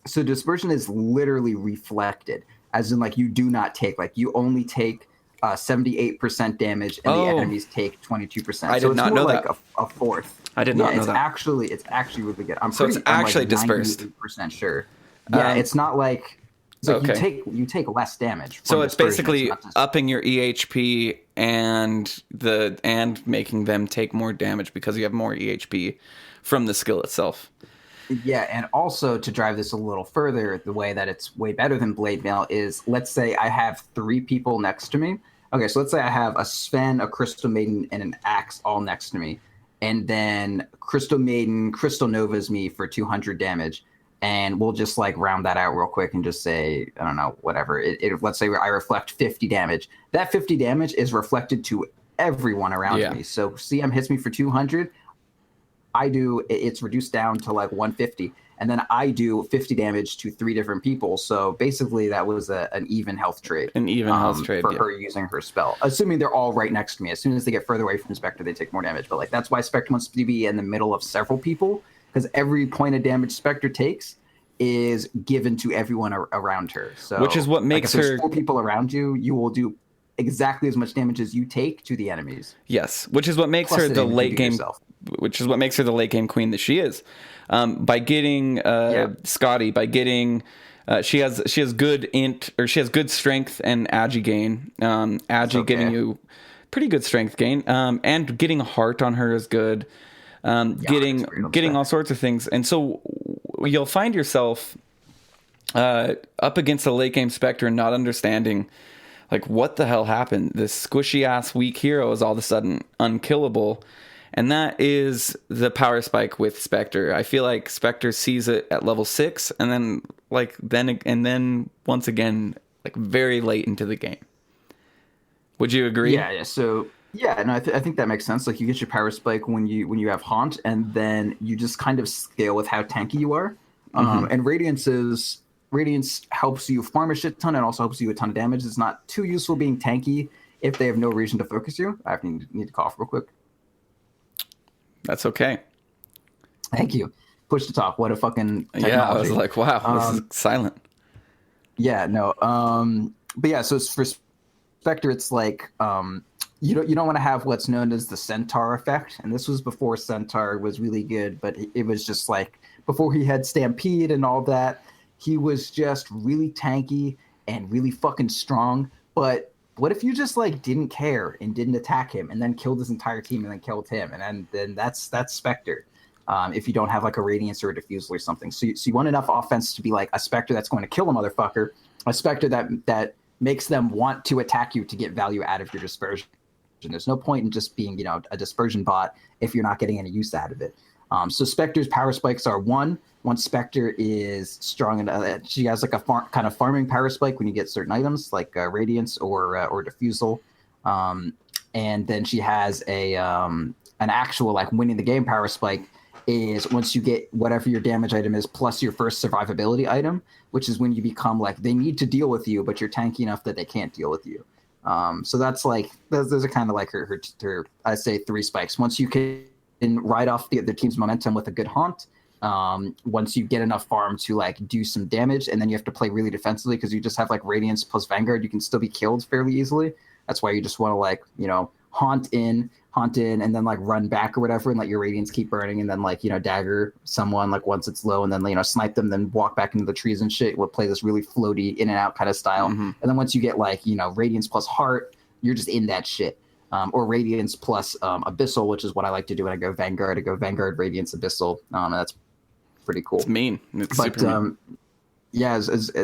B: dispersion is literally reflected, as in like you do not take, like you only take 78% damage, and the enemies take 22%.
A: I did not know that.
B: Like a fourth.
A: I did not know that.
B: It's actually really good.
A: It's actually dispersed.
B: 98% sure. Yeah, it's not like. So you take less damage.
A: So it's basically upping your EHP and making them take more damage because you have more EHP from the skill itself.
B: Yeah, and also to drive this a little further, the way that it's way better than blade mail is, let's say I have 3 people next to me. Okay, so let's say I have a Sven, a Crystal Maiden, and an Axe all next to me, and then Crystal Maiden Crystal Novas me for 200 damage. And we'll just like round that out real quick and just say, I don't know, whatever. Let's say I reflect 50 damage. That 50 damage is reflected to everyone around me. So CM hits me for 200. It's reduced down to like 150. And then I do 50 damage to 3 different people. So basically that was an even health trade.
A: An even health trade,
B: for her using her spell. Assuming they're all right next to me. As soon as they get further away from Spectre, they take more damage. But like that's why Spectre wants to be in the middle of several people. Because every point of damage Spectre takes is given to everyone around her. So,
A: which is what makes
B: if
A: her.
B: There's 4 people around you, you will do exactly as much damage as you take to the enemies.
A: Yes, which is what makes her the late game. Which is what makes her the late game queen that she is. By getting Scotty, by getting. She has good good strength and agi gain. Agi getting you pretty good strength gain. And getting a heart on her is good. Getting all sorts of things, and so you'll find yourself up against a late game Spectre and not understanding like what the hell happened. This squishy ass weak hero is all of a sudden unkillable, and that is the power spike with Spectre. I feel like Spectre sees it at level 6, and then once again like very late into the game. Would you agree?
B: Yeah. So. Yeah, no, I think that makes sense. Like you get your power spike when you have Haunt, and then you just kind of scale with how tanky you are. And Radiance helps you farm a shit ton and also helps you a ton of damage. It's not too useful being tanky if they have no reason to focus you. I need to cough real quick.
A: That's okay.
B: Thank you. Push to talk. What a fucking technology.
A: Yeah, I was like, wow, this is silent.
B: Yeah, no. But yeah, so for Spectre, it's like you don't want to have what's known as the Centaur effect, and this was before Centaur was really good, but it was just like before he had Stampede and all that. He was just really tanky and really fucking strong. But what if you just like didn't care and didn't attack him and then killed his entire team and then killed him, and then that's Spectre. If you don't have like a Radiance or a Diffusal or something, so you want enough offense to be like a Spectre that's going to kill a motherfucker, a Spectre that makes them want to attack you to get value out of your dispersion. There's no point in just being, a dispersion bot if you're not getting any use out of it. So Spectre's power spikes are 1. Once Spectre is strong enough, she has like a kind of farming power spike when you get certain items like Radiance or Diffusal. And then she has an actual like winning the game power spike is once you get whatever your damage item is plus your first survivability item, which is when you become like they need to deal with you, but you're tanky enough that they can't deal with you. So that's like those are kind of like her I say 3 spikes. Once you can ride off the team's momentum with a good Haunt, once you get enough farm to like do some damage, and then you have to play really defensively because you just have like Radiance plus Vanguard, you can still be killed fairly easily. That's why you just want to like haunt in, and then like run back or whatever, and let your Radiance keep burning, and then like dagger someone like once it's low, and then snipe them, then walk back into the trees and shit. We'll play this really floaty in and out kind of style, and then once you get like Radiance plus Heart, you're just in that shit. Or Radiance plus Abyssal, which is what I like to do when I go Vanguard. I go Vanguard, Radiance, Abyssal, and that's pretty cool.
A: It's mean. It's super mean.
B: Yeah,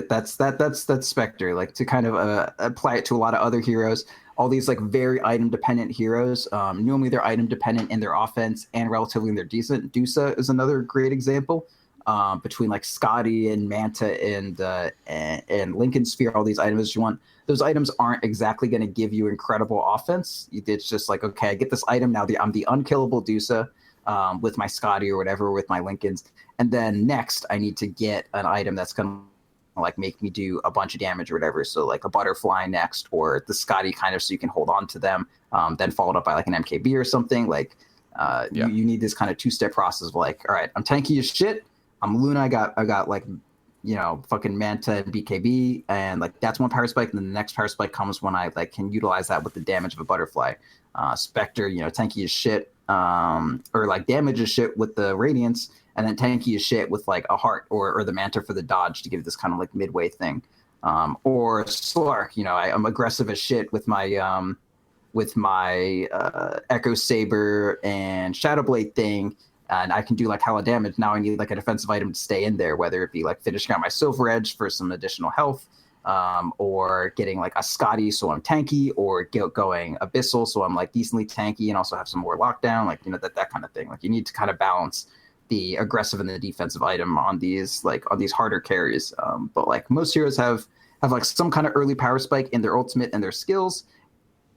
B: that's Spectre. Like to kind of apply it to a lot of other heroes. All these like very item dependent heroes. Normally they're item dependent in their offense and relatively in their decent. Dusa is another great example. Between like Scotty and Manta and Lincoln Sphere, all these items you want. Those items aren't exactly going to give you incredible offense. It's just like, okay, I get this item now. I'm the unkillable Dusa with my Scotty or whatever with my Lincolns, and then next I need to get an item that's going to like make me do a bunch of damage or whatever. So like a butterfly next, or the Scotty kind of so you can hold on to them. Then followed up by like an MKB or something. Like you need this kind of two-step process of like, all right, I'm tanky as shit. I'm Luna. I got like, fucking Manta and BKB, and like that's one power spike. And then the next power spike comes when I like can utilize that with the damage of a butterfly. Spectre, tanky as shit, or like damage as shit with the radiance, and then tanky as shit with like a heart or the Manta for the dodge to give this kind of like midway thing. Or Slark, I'm aggressive as shit with my Echo Saber and Shadow Blade thing. And I can do like hella damage. Now I need like a defensive item to stay in there, whether it be like finishing out my Silver Edge for some additional health, or getting like a Scotty so I'm tanky, or going Abyssal so I'm like decently tanky and also have some more lockdown, like that kind of thing. Like you need to kind of balance the aggressive and the defensive item on these harder carries. But like most heroes have like some kind of early power spike in their ultimate and their skills.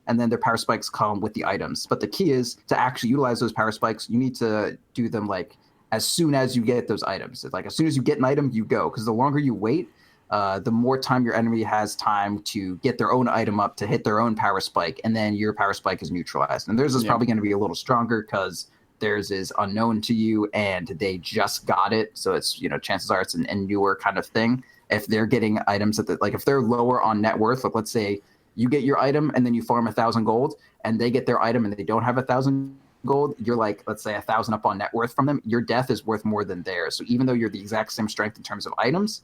B: And then their power spikes come with the items. But the key is to actually utilize those power spikes. You need to do them like as soon as you get those items. Like as soon as you get an item, you go. Because the longer you wait, the more time your enemy has time to get their own item up to hit their own power spike. And then your power spike is neutralized. And theirs is probably going to be a little stronger because theirs is unknown to you and they just got it. So it's, chances are it's a newer kind of thing. If they're getting items if they're lower on net worth, like let's say, you get your item and then you farm 1,000 gold, and they get their item and they don't have 1,000 gold. You're like, let's say 1,000 up on net worth from them. Your death is worth more than theirs. So even though you're the exact same strength in terms of items,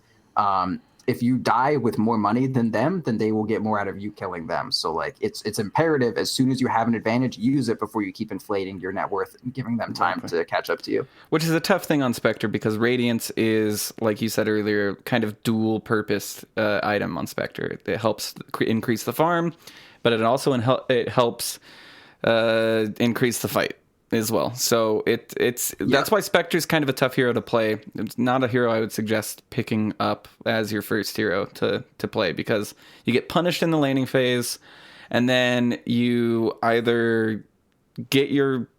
B: if you die with more money than them, then they will get more out of you killing them. So like it's imperative as soon as you have an advantage, use it before you keep inflating your net worth and giving them time to catch up to you.
A: Which is a tough thing on Spectre because Radiance is, like you said earlier, kind of dual purpose item on Spectre. It helps increase the farm, but it also it helps increase the fight as well. So that's why Spectre's kind of a tough hero to play. It's not a hero I would suggest picking up as your first hero to play, because you get punished in the laning phase, and then you either get your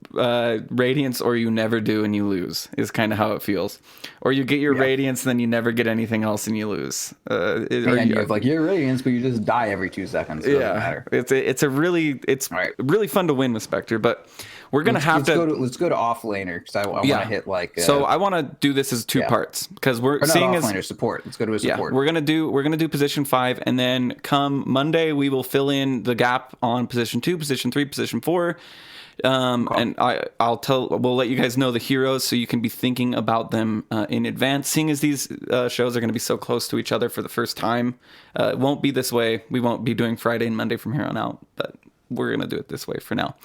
A: Radiance or you never do and you lose, is kind of how it feels. Or you get your Radiance and then you never get anything else and you lose.
B: And you have like your Radiance, but you just die every 2 seconds. So it doesn't matter.
A: It's really fun to win with Spectre, but we're gonna
B: let's go to off laner because I want to hit like.
A: So I want to do this as two parts because we're seeing
B: as laner support. Let's go to a support.
A: We're gonna do position 5, and then come Monday we will fill in the gap on position 2, position 3, position 4. And we'll let you guys know the heroes so you can be thinking about them in advance, seeing as these shows are going to be so close to each other for the first time. It won't be this way. We won't be doing Friday and Monday from here on out, but we're going to do it this way for now.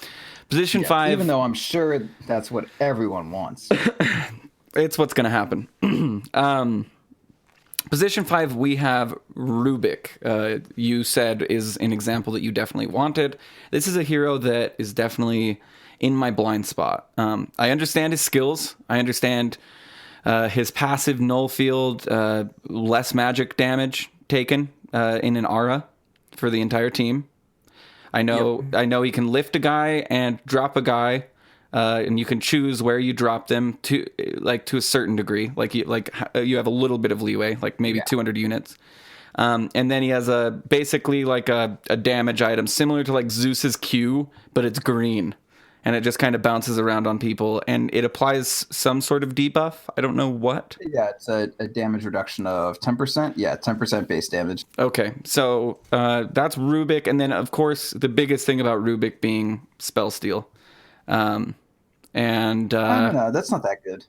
A: Position 5.
B: Even though I'm sure that's what everyone wants.
A: It's what's going to happen. Position 5, we have Rubick. You said is an example that you definitely wanted. This is a hero that is definitely in my blind spot. I understand his skills. I understand his passive null field, less magic damage taken in an aura for the entire team. I know he can lift a guy and drop a guy. And you can choose where you drop them to a certain degree. You have a little bit of leeway, like maybe 200 units. And then he has basically like a damage item similar to like Zeus's Q, but it's green. And it just kind of bounces around on people, and it applies some sort of debuff. I don't know what.
B: Yeah, it's a damage reduction of 10%. Yeah, 10% base damage.
A: Okay, so that's Rubick. And then, of course, the biggest thing about Rubick being spell steal. I don't
B: know. That's not that good.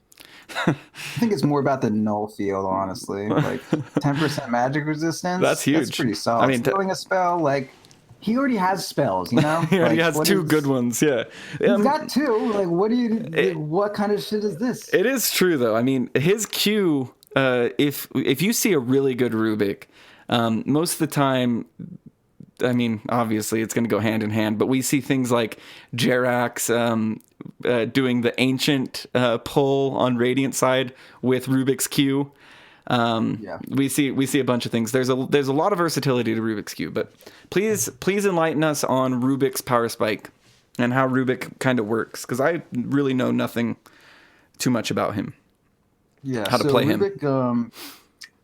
B: I think it's more about the null field, honestly. Like 10% magic resistance.
A: That's huge.
B: That's pretty solid. I mean, stealing a spell, like he already has spells, you know.
A: He already has 2 good ones. Yeah,
B: he's got 2. Like, what kind of shit is this?
A: It is true, though. I mean, his Q if you see a really good Rubick, most of the time, I mean, obviously it's going to go hand in hand, but we see things like Jerax doing the ancient pull on Radiant side with Rubick's Q. We see a bunch of things. There's a lot of versatility to Rubick's Q, but please enlighten us on Rubick's Power Spike and how Rubick kind of works, because I really know nothing too much about him.
B: Yeah,
A: how to play
B: Rubick,
A: him.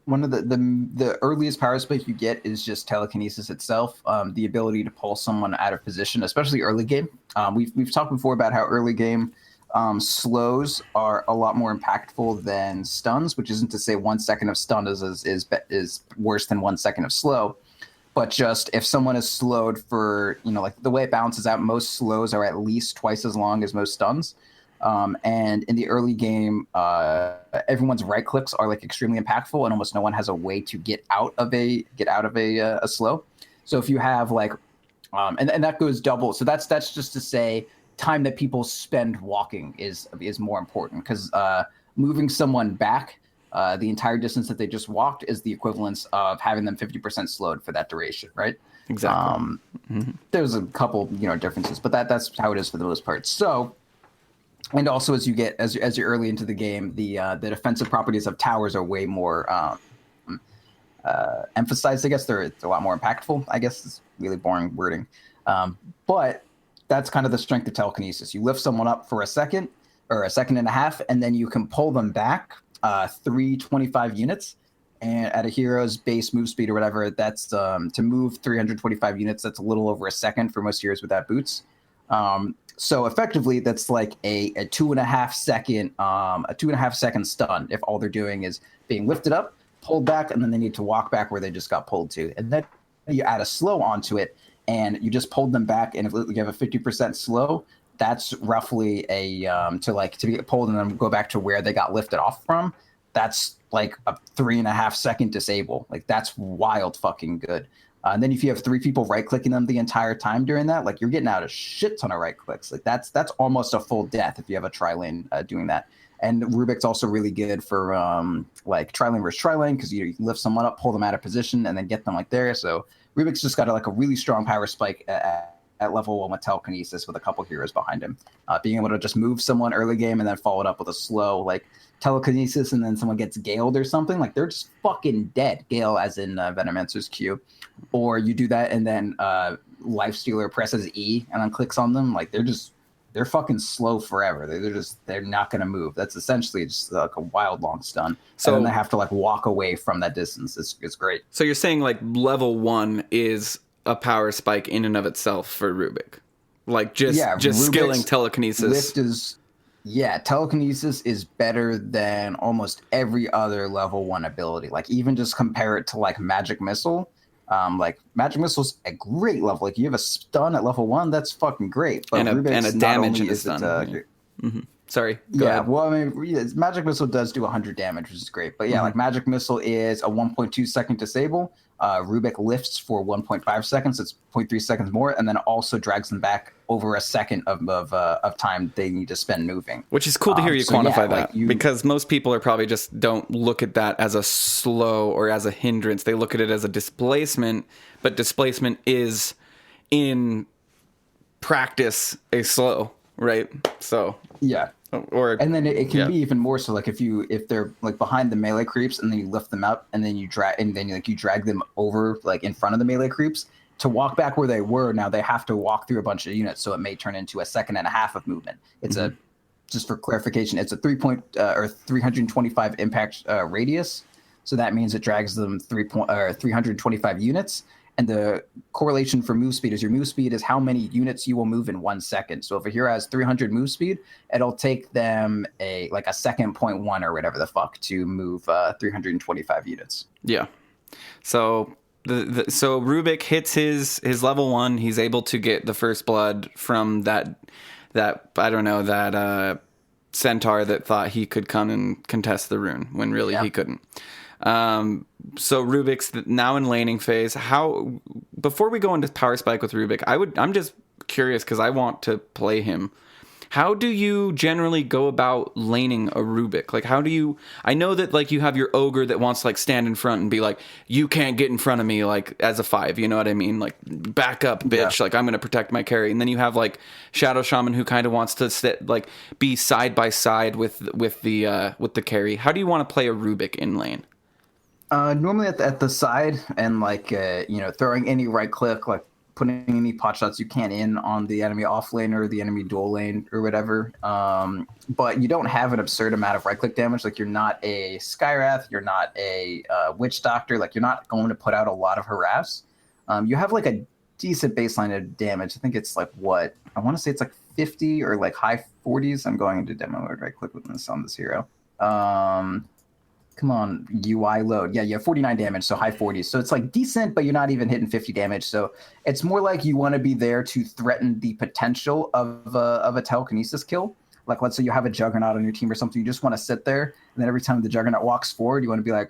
B: One of the earliest power spike you get is just telekinesis itself, the ability to pull someone out of position, especially early game. We've talked before about how early game slows are a lot more impactful than stuns, which isn't to say 1 second of stun is worse than 1 second of slow. But just if someone is slowed for, like the way it balances out, most slows are at least twice as long as most stuns. And in the early game, everyone's right clicks are like extremely impactful, and almost no one has a way to get out of a slow. So if you have like, and that goes double. So that's just to say time that people spend walking is more important, because moving someone back the entire distance that they just walked is the equivalence of having them 50% slowed for that duration, right?
A: Exactly.
B: There's a couple differences, but that's how it is for the most part. So. And also, as you're early into the game, the defensive properties of towers are way more emphasized. I guess they're a lot more impactful. I guess it's really boring wording, but that's kind of the strength of telekinesis. You lift someone up for a second or a second and a half, and then you can pull them back 325 units. And at a hero's base move speed or whatever, that's to move 325 units. That's a little over a second for most heroes without boots. So effectively, that's like a 2.5 second stun if all they're doing is being lifted up, pulled back, and then they need to walk back where they just got pulled to. And then you add a slow onto it, and you just pulled them back. And if you have a 50% slow, that's roughly to get pulled and then go back to where they got lifted off from. That's like a 3.5 second disable. Like, that's wild fucking good. And then if you have 3 people right clicking them the entire time during that, like, you're getting out a shit ton of right clicks. Like, that's almost a full death if you have a tri-lane doing that. And Rubick's also really good for like tri-lane versus tri-lane, because you can lift someone up, pull them out of position, and then get them like there. So Rubick's just got a really strong power spike at level 1 with telekinesis with a couple heroes behind him. Being able to just move someone early game and then follow it up with a slow like telekinesis, and then someone gets galed or something, like, they're just fucking dead. Gale as in Venomancer's Q. Or you do that and then Lifestealer presses E and then clicks on them, like, they're fucking slow forever. They're not going to move. That's essentially just like a wild long stun. So and then they have to like walk away from that distance. It's great.
A: So you're saying like level 1 is a power spike in and of itself for Rubick, like just skilling telekinesis.
B: Telekinesis is better than almost every other level 1 ability. Like, even just compare it to like Magic Missile. Like, Magic Missile's a great level. Like, you have a stun at level 1, that's fucking great. But
A: and a damage in a stun. Sorry. Go ahead.
B: Well, I mean, Magic Missile does do 100 damage, which is great. But yeah, like, Magic Missile is a 1.2 second disable. Rubick lifts for 1.5 seconds. It's 0.3 seconds more, and then also drags them back over a second of time they need to spend moving.
A: Which is cool to hear you quantify that, because most people are probably just don't look at that as a slow or as a hindrance. They look at it as a displacement, but displacement is in practice a slow, right? So
B: yeah. And then it can be even more so, like, if they're like behind the melee creeps and then you lift them up and then you drag them over like in front of the melee creeps to walk back where they were. Now they have to walk through a bunch of units, so it may turn into a second and a half of movement. It's just for clarification, it's a 325 impact radius, so that means it drags them 325 units. And the correlation for move speed is your move speed is how many units you will move in 1 second. So if a hero has 300 move speed, it'll take them a second 0.1 or whatever the fuck to move 325 units.
A: Yeah. So so Rubick hits his level 1. He's able to get the first blood from that I don't know, that centaur that thought he could come and contest the rune when really he couldn't. So Rubick's now in laning phase. Before we go into power spike with Rubick, I'm just curious, because I want to play him. How do you generally go about laning a Rubick? Like, how do you? I know that like you have your ogre that wants to like stand in front and be like, you can't get in front of me like as a 5. You know what I mean? Like, back up, bitch.
B: Yeah.
A: Like, I'm gonna protect my carry. And then you have like Shadow Shaman who kind of wants to sit like be side by side with the carry. How do you want to play a Rubick in lane?
B: Normally at the side and like throwing any right click, like putting any pot shots you can in on the enemy off lane or the enemy dual lane or whatever. But you don't have an absurd amount of right click damage. Like you're not a Skywrath, you're not a Witch Doctor. Like you're not going to put out a lot of harass. You have like a decent baseline of damage. I think it's like what I want to say it's like 50 or like high 40s. I'm going into demo mode right click with this on this hero. Come on, UI load. Yeah, you have 49 damage, so high 40s. So it's like decent, but you're not even hitting 50 damage. So it's more like you want to be there to threaten the potential of a telekinesis kill. Like let's say you have a Juggernaut on your team or something. You just want to sit there, and then every time the Juggernaut walks forward, you want to be like,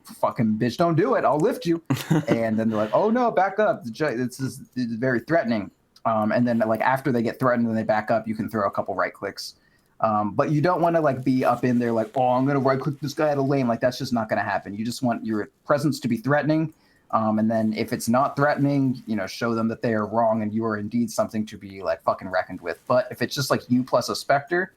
B: fucking bitch, don't do it. I'll lift you. And then they're like, oh no, back up. This is very threatening. And then like after they get threatened and they back up, you can throw a couple right clicks. But you don't want to like be up in there like, oh, I'm going to right click this guy out of lane. Like that's just not going to happen. You just want your presence to be threatening. And then if it's not threatening, show them that they are wrong and you are indeed something to be like fucking reckoned with. But if it's just like you plus a Spectre,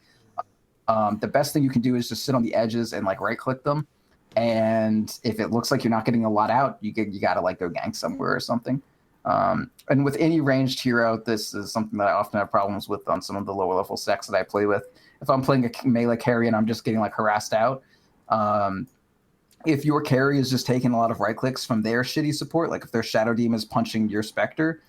B: the best thing you can do is just sit on the edges and like right click them. And if it looks like you're not getting a lot out, you got to like go gank somewhere or something. And with any ranged hero, this is something that I often have problems with on some of the lower level sets that I play with. If I'm playing a melee carry and I'm just getting like harassed out, if your carry is just taking a lot of right clicks from their shitty support, like if their Shadow Demon is punching your Spectre,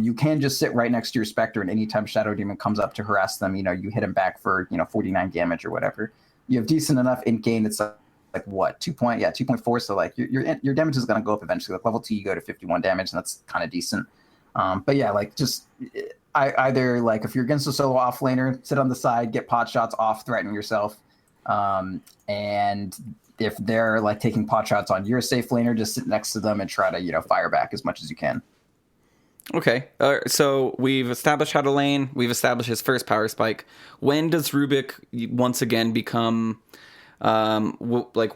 B: you can just sit right next to your Spectre, and anytime Shadow Demon comes up to harass them, you hit him back for 49 damage or whatever. You have decent enough in gain. It's like what 2.4. So like your damage is going to go up eventually. Like level 2, you go to 51 damage, and that's kind of decent. But yeah, like just either like if you're against a solo offlaner, sit on the side, get pot shots off, threaten yourself. And if they're like taking pot shots on your safe laner, just sit next to them and try to fire back as much as you can.
A: Okay, so we've established how to lane. We've established his first power spike. When does Rubick once again become like?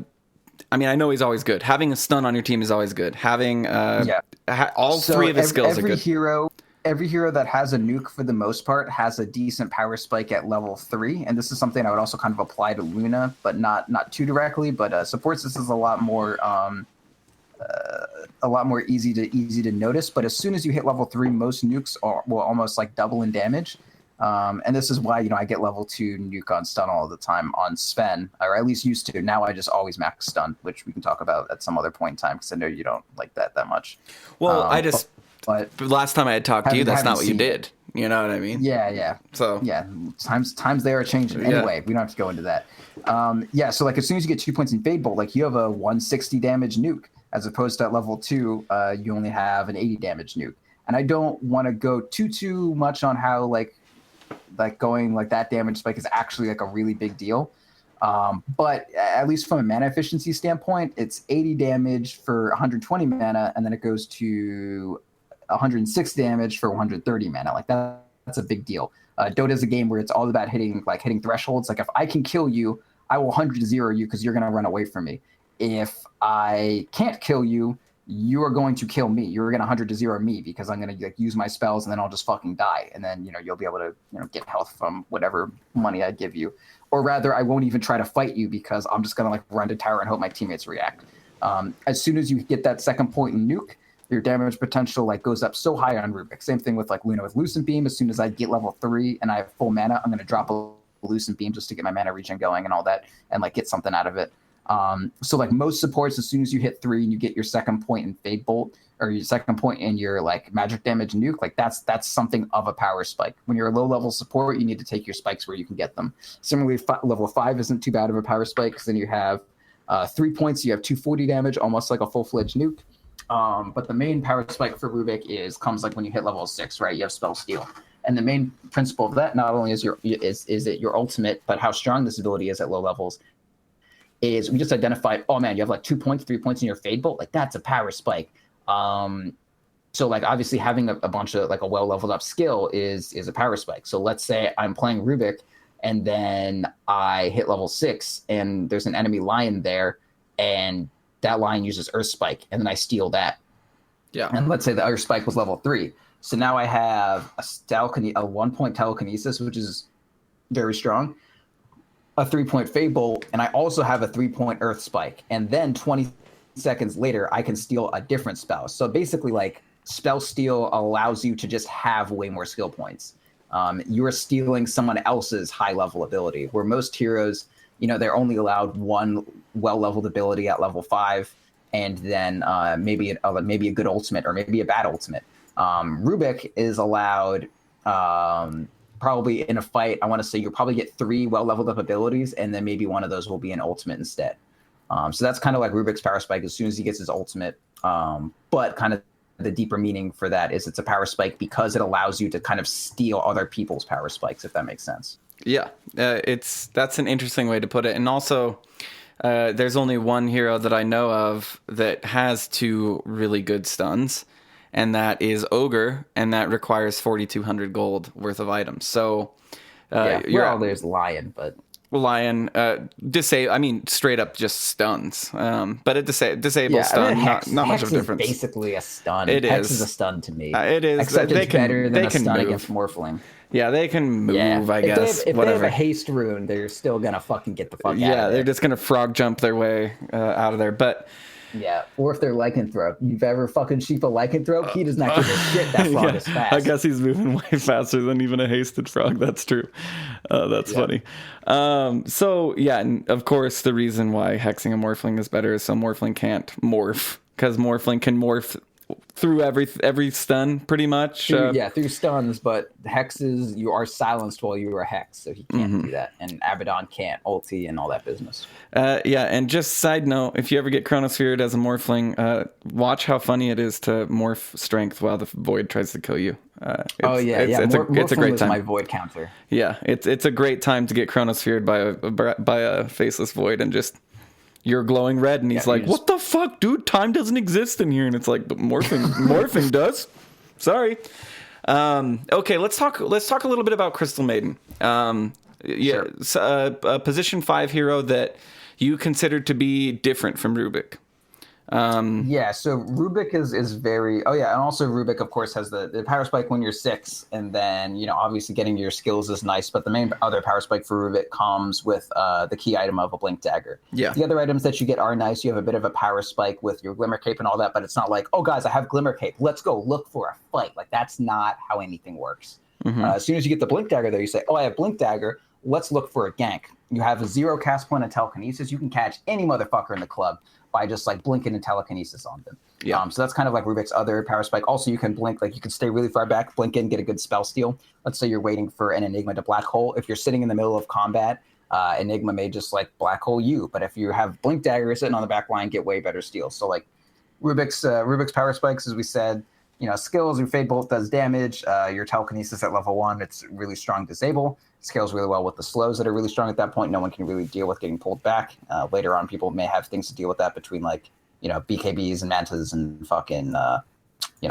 A: I mean, I know he's always good. Having a stun on your team is always good. Having all three of his skills are good.
B: Every hero that has a nuke, for the most part, has a decent power spike at level 3. And this is something I would also kind of apply to Luna, but not too directly. But supports this is a lot more easy to notice. But as soon as you hit level 3, most nukes will almost like double in damage. And this is why, I get level 2 nuke on stun all the time on Sven, or at least used to. Now I just always max stun, which we can talk about at some other point in time because I know you don't like that much.
A: Well, but last time I had talked to you, that's not what you did. You know what I mean?
B: Yeah. So yeah, times they are changing. Anyway, we don't have to go into that. So like as soon as you get 2 points in Fade Bolt, like you have a 160 damage nuke, as opposed to at level 2, you only have an 80 damage nuke. And I don't want to go too much on how like going like that damage spike is actually like a really big deal. But at least from a mana efficiency standpoint, it's 80 damage for 120 mana, and then it goes to 106 damage for 130 mana. Like that's a big deal. Dota is a game where it's all about hitting thresholds. Like if I can kill you, I will 100-0 you because you're going to run away from me. If I can't kill you, you are going to kill me. You're going to 100-0 me because I'm going to use my spells, and then I'll just fucking die. And then, you'll be able to, get health from whatever money I give you. Or rather, I won't even try to fight you because I'm just going to run to tower and hope my teammates react. As soon as you get that second point in nuke, your damage potential goes up so high on Rubick. Same thing with Luna with Lucent Beam. As soon as I get level 3 and I have full mana, I'm going to drop a Lucent Beam just to get my mana regen going and all that, and get something out of it. So most supports, as soon as you hit 3 and you get your second point in Fade Bolt or your second point in your magic damage nuke, that's something of a power spike. When you're a low level support, you need to take your spikes where you can get them. Similarly, level 5 isn't too bad of a power spike because then you have 3 points, you have 240 damage, almost like a full-fledged nuke. But the main power spike for Rubick comes when you hit level 6, right? You have Spell Steal. And the main principle of that, not only is it your ultimate, but how strong this ability is at low levels, is we just identified, oh man, you have 2 points, 3 points in your Fade Bolt. That's a power spike. So like obviously having a bunch of like a well leveled up skill is a power spike. So let's say I'm playing Rubick and then I hit level 6 and there's an enemy lion there and that lion uses Earth Spike and then I steal that.
A: Yeah.
B: And let's say the Earth Spike was level 3. So now I have a 1-point telekinesis, which is very strong, a 3-point Fade Bolt, and I also have a 3-point Earth Spike. And then 20 seconds later, I can steal a different spell. So basically, like, spell steal allows you to just have way more skill points. You are stealing someone else's high level ability, where most heroes, they're only allowed one well leveled ability at level 5, and then maybe a good ultimate or maybe a bad ultimate. Rubick is allowed probably in a fight. I want to say you'll probably get 3 well leveled up abilities, and then maybe one of those will be an ultimate instead. So that's kind of like Rubick's power spike as soon as he gets his ultimate. But kind of the deeper meaning for that is it's a power spike because it allows you to kind of steal other people's power spikes, if that makes sense.
A: Yeah, that's an interesting way to put it. And also, there's only one hero that I know of that has 2 really good stuns, and that is Ogre, and that requires 4,200 gold worth of items. So,
B: there's Lion, but
A: Lion, straight up just stuns. But a disable stun,
B: Hex,
A: not much of a difference.
B: Is basically a stun.
A: It
B: Hex
A: is
B: a stun to me.
A: It is.
B: Except it's better than a stun
A: move
B: against Morphling.
A: Yeah, they can move, I guess.
B: If
A: whatever.
B: they have a haste rune, they're still going to fucking get the fuck out of there.
A: Yeah, they're just going to frog jump their way out of there. But
B: yeah, or if they're lycanthrope. You've ever fucking sheep a lycanthrope? He does not give a shit. That frog is fast.
A: I guess he's moving way faster than even a hasted frog. That's true. That's funny. So, yeah, and of course, the reason why hexing a Morphling is better is so Morphling can't morph. Because Morphling can morph through every stun, pretty much.
B: Through stuns, but hexes, you are silenced while you are hexed, so he can't do that. And Abaddon can't ulti and all that business.
A: And just side note, if you ever get Chronosphered as a Morphling, watch how funny it is to morph strength while the Void tries to kill you. It's a great time.
B: My Void counter.
A: Yeah, it's a great time to get Chronosphered by a faceless Void and just... You're glowing red, and he's like, "What the fuck, dude? Time doesn't exist in here." And it's like, "But morphing does." Sorry. Okay, let's talk a little bit about Crystal Maiden.
B: Sure.
A: A position 5 hero that you consider to be different from Rubick.
B: So Rubick is very... Oh, yeah, and also Rubick, of course, has the power spike when you're 6, and then, obviously getting your skills is nice, but the main other power spike for Rubick comes with the key item of a Blink Dagger.
A: Yeah.
B: The other items that you get are nice. You have a bit of a power spike with your Glimmer Cape and all that, but it's not like, oh, guys, I have Glimmer Cape. Let's go look for a fight. Like, that's not how anything works. As soon as you get the Blink Dagger, though, you say, oh, I have Blink Dagger. Let's look for a gank. You have a 0 cast point of telekinesis. You can catch any motherfucker in the club by just like blinking and telekinesis on them. Yeah. So that's kind of like Rubick's other power spike. Also, you can blink, like you can stay really far back, blink in, get a good spell steal. Let's say you're waiting for an Enigma to black hole. If you're sitting in the middle of combat, Enigma may just like black hole you. But if you have Blink Dagger sitting on the back line, get way better steal. So like Rubick's power spikes, as we said, skills, your Fade Bolt does damage. Your telekinesis at level 1, it's really strong disable. Scales really well with the slows that are really strong at that point. No one can really deal with getting pulled back. Later on, people may have things to deal with that between like, BKBs and mantas and fucking,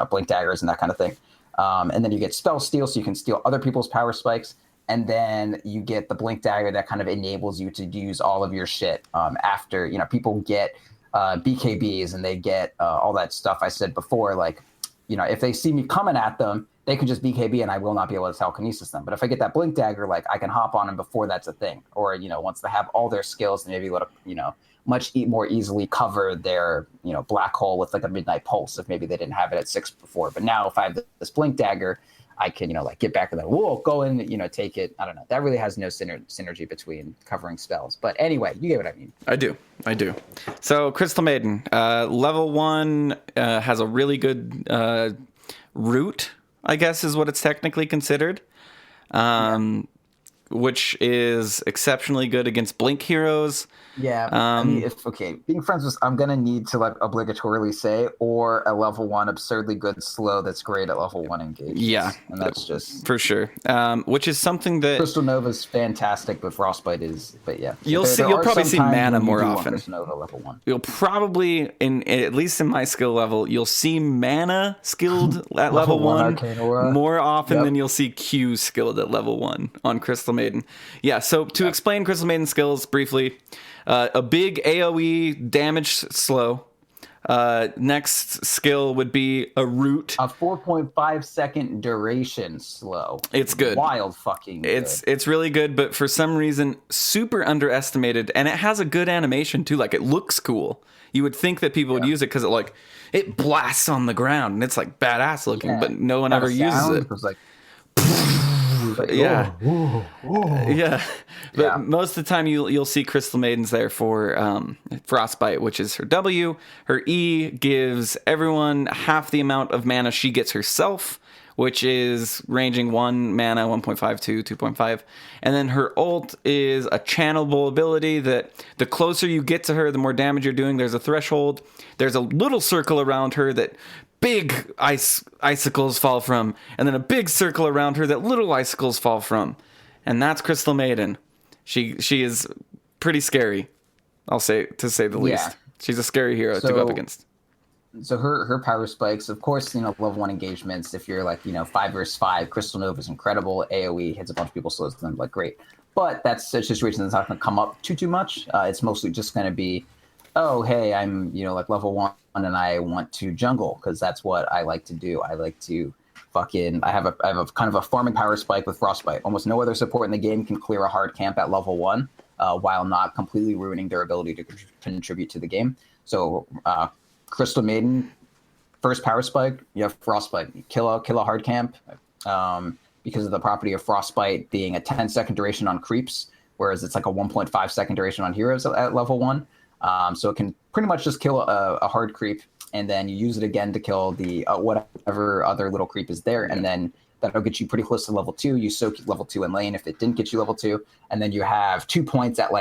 B: Blink Daggers and that kind of thing. And then you get Spell Steal, so you can steal other people's power spikes. And then you get the Blink Dagger that kind of enables you to use all of your shit after, people get BKBs and they get all that stuff I said before. Like, if they see me coming at them, they could just BKB and I will not be able to telekinesis them. But if I get that Blink Dagger, like I can hop on them before that's a thing. Or, once they have all their skills, they may be able to, much more easily cover their, black hole with like a Midnight Pulse if maybe they didn't have it at 6 before. But now if I have this Blink Dagger, I can, get back to that. Whoa, go in, take it. I don't know. That really has no synergy between covering spells. But anyway, you get what I mean.
A: I do. So Crystal Maiden, level 1 has a really good root, I guess is what it's technically considered, which is exceptionally good against blink heroes.
B: Yeah, I mean, if being friends with, I'm gonna need to like obligatorily say, or a level 1 absurdly good slow that's great at level 1 engagements.
A: Yeah,
B: and that's just
A: for sure. Which is something that
B: Crystal Nova's fantastic, but Frostbite is. But yeah,
A: you'll probably see mana more often.
B: Crystal Nova level 1.
A: You'll probably, at least in my skill level, you'll see mana skilled at level 1 more often than you'll see Q skilled at level 1 on Crystal Maiden. Yeah. So to explain Crystal Maiden skills briefly. A big AoE damage slow. Next skill would be a root.
B: A 4.5 second duration slow.
A: It's good.
B: Wild fucking good.
A: It's really good, but for some reason, super underestimated. And it has a good animation too. Like, it looks cool. You would think that people would use it because it blasts on the ground and it's like badass looking, but no one ever uses it.
B: It was like,
A: yeah. But most of the time you'll see Crystal Maidens there for Frostbite, which is her W. Her E gives everyone half the amount of mana she gets herself, which is ranging 1 mana, 1.5 to 2.5. And then her ult is a channelable ability that the closer you get to her, the more damage you're doing. There's a threshold. There's a little circle around her that big icicles fall from, and then a big circle around her that little icicles fall from. And that's Crystal Maiden. She is pretty scary, I'll say, to say the least. She's a scary hero to go up against.
B: So her power spikes, of course, level 1 engagements, if you're like, 5 versus 5, Crystal Nova is incredible. AoE hits a bunch of people, slows them, like, great. But that's a situation that's not going to come up too much. It's mostly just going to be, oh, hey, I'm, like level 1 and I want to jungle because that's what I like to do. I like to I have a kind of a farming power spike with Frostbite. Almost no other support in the game can clear a hard camp at level 1 while not completely ruining their ability to contribute to the game. So Crystal Maiden, first power spike, you have Frostbite. Kill a hard camp because of the property of Frostbite being a 10-second duration on creeps, whereas it's like a 1.5-second duration on heroes at level 1. So it can pretty much just kill a hard creep, and then you use it again to kill the whatever other little creep is there, and then that'll get you pretty close to level 2. You soak level 2 in lane if it didn't get you level 2, and then you have 2 points at 2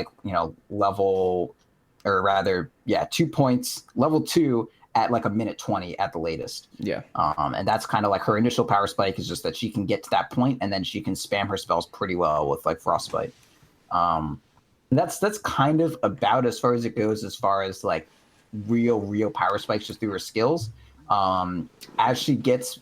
B: points level 2 at like a minute 20 at the latest.
A: Yeah.
B: And that's kind of like her initial power spike is just that she can get to that point, and then she can spam her spells pretty well with like Frostbite. That's kind of about as far as it goes as far as like real power spikes just through her skills. As she gets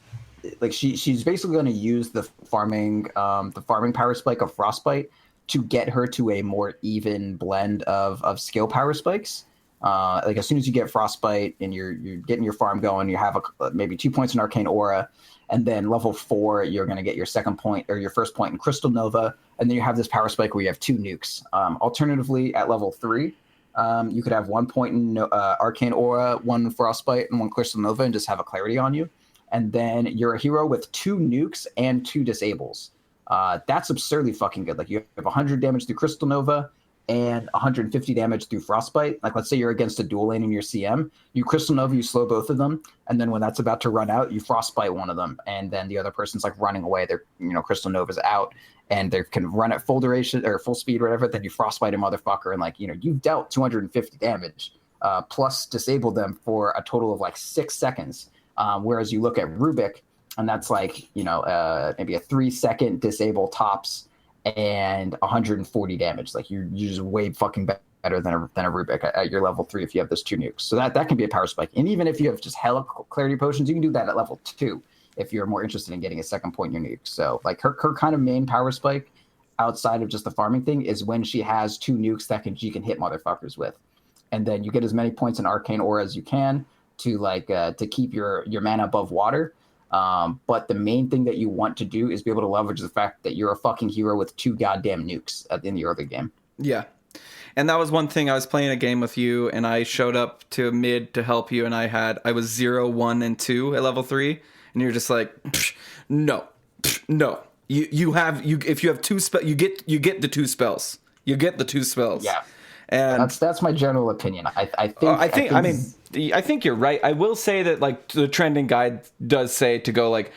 B: like she's basically going to use the farming power spike of Frostbite to get her to a more even blend of skill power spikes. Like as soon as you get Frostbite and you're getting your farm going, you have maybe 2 points in Arcane Aura, and then level 4 you're going to get your second point or your first point in Crystal Nova, and then you have this power spike where you have 2 nukes. Alternatively, at level 3, you could have 1 point in Arcane Aura, 1 Frostbite, and 1 Crystal Nova, and just have a clarity on you. And then you're a hero with 2 nukes and 2 disables. That's absurdly fucking good. Like you have 100 damage through Crystal Nova and 150 damage through Frostbite. Like let's say you're against a dual lane in your CM, you Crystal Nova, you slow both of them, and then when that's about to run out, you Frostbite one of them, and then the other person's like running away. They're Crystal Nova's out, and they can run at full duration or full speed or whatever. Then you Frostbite a motherfucker, and like you've dealt 250 damage plus disabled them for a total of like 6 seconds. Whereas you look at Rubick, and that's like maybe a 3-second disable tops and 140 damage. Like you're just way fucking better than a Rubick at your level 3 if you have those 2 nukes. So that can be a power spike. And even if you have just hella clarity potions, you can do that at level 2 if you're more interested in getting a second point in your nuke. So like her kind of main power spike outside of just the farming thing is when she has 2 nukes that she can hit motherfuckers with. And then you get as many points in Arcane Aura as you can to to keep your mana above water. But the main thing that you want to do is be able to leverage the fact that you're a fucking hero with 2 goddamn nukes in the early game.
A: Yeah. And that was one thing. I was playing a game with you, and I showed up to mid to help you, and I was 0, 1, and 2 at level 3, and you're just like, no. If you have 2 spells, you get the 2 spells. You get the 2 spells.
B: Yeah.
A: And
B: that's my general opinion. I
A: think you're right. I will say that like the trending guide does say to go like,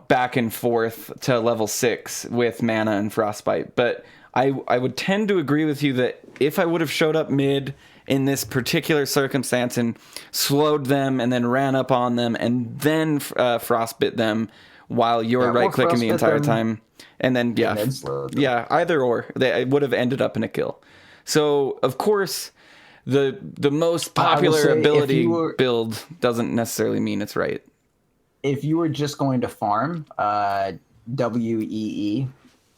A: back and forth to level 6 with mana and Frostbite. But I would tend to agree with you that if I would have showed up mid in this particular circumstance and slowed them and then ran up on them and then frostbit them while you're right clicking the entire time, and then either or, they would have ended up in a kill. So of course the most popular ability build doesn't necessarily mean it's right.
B: If you were just going to farm WEE,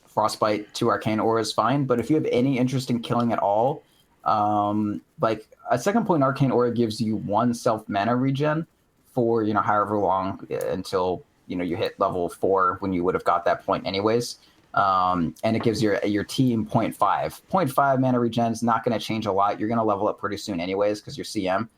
B: Frostbite 2 Arcane Aura is fine, but if you have any interest in killing at all, like a second point Arcane Aura gives you 1 self mana regen for, however long until, you hit level 4 when you would have got that point anyways. And it gives your team 0.5. 0.5 mana regen is not going to change a lot. You're going to level up pretty soon anyways because you're CM.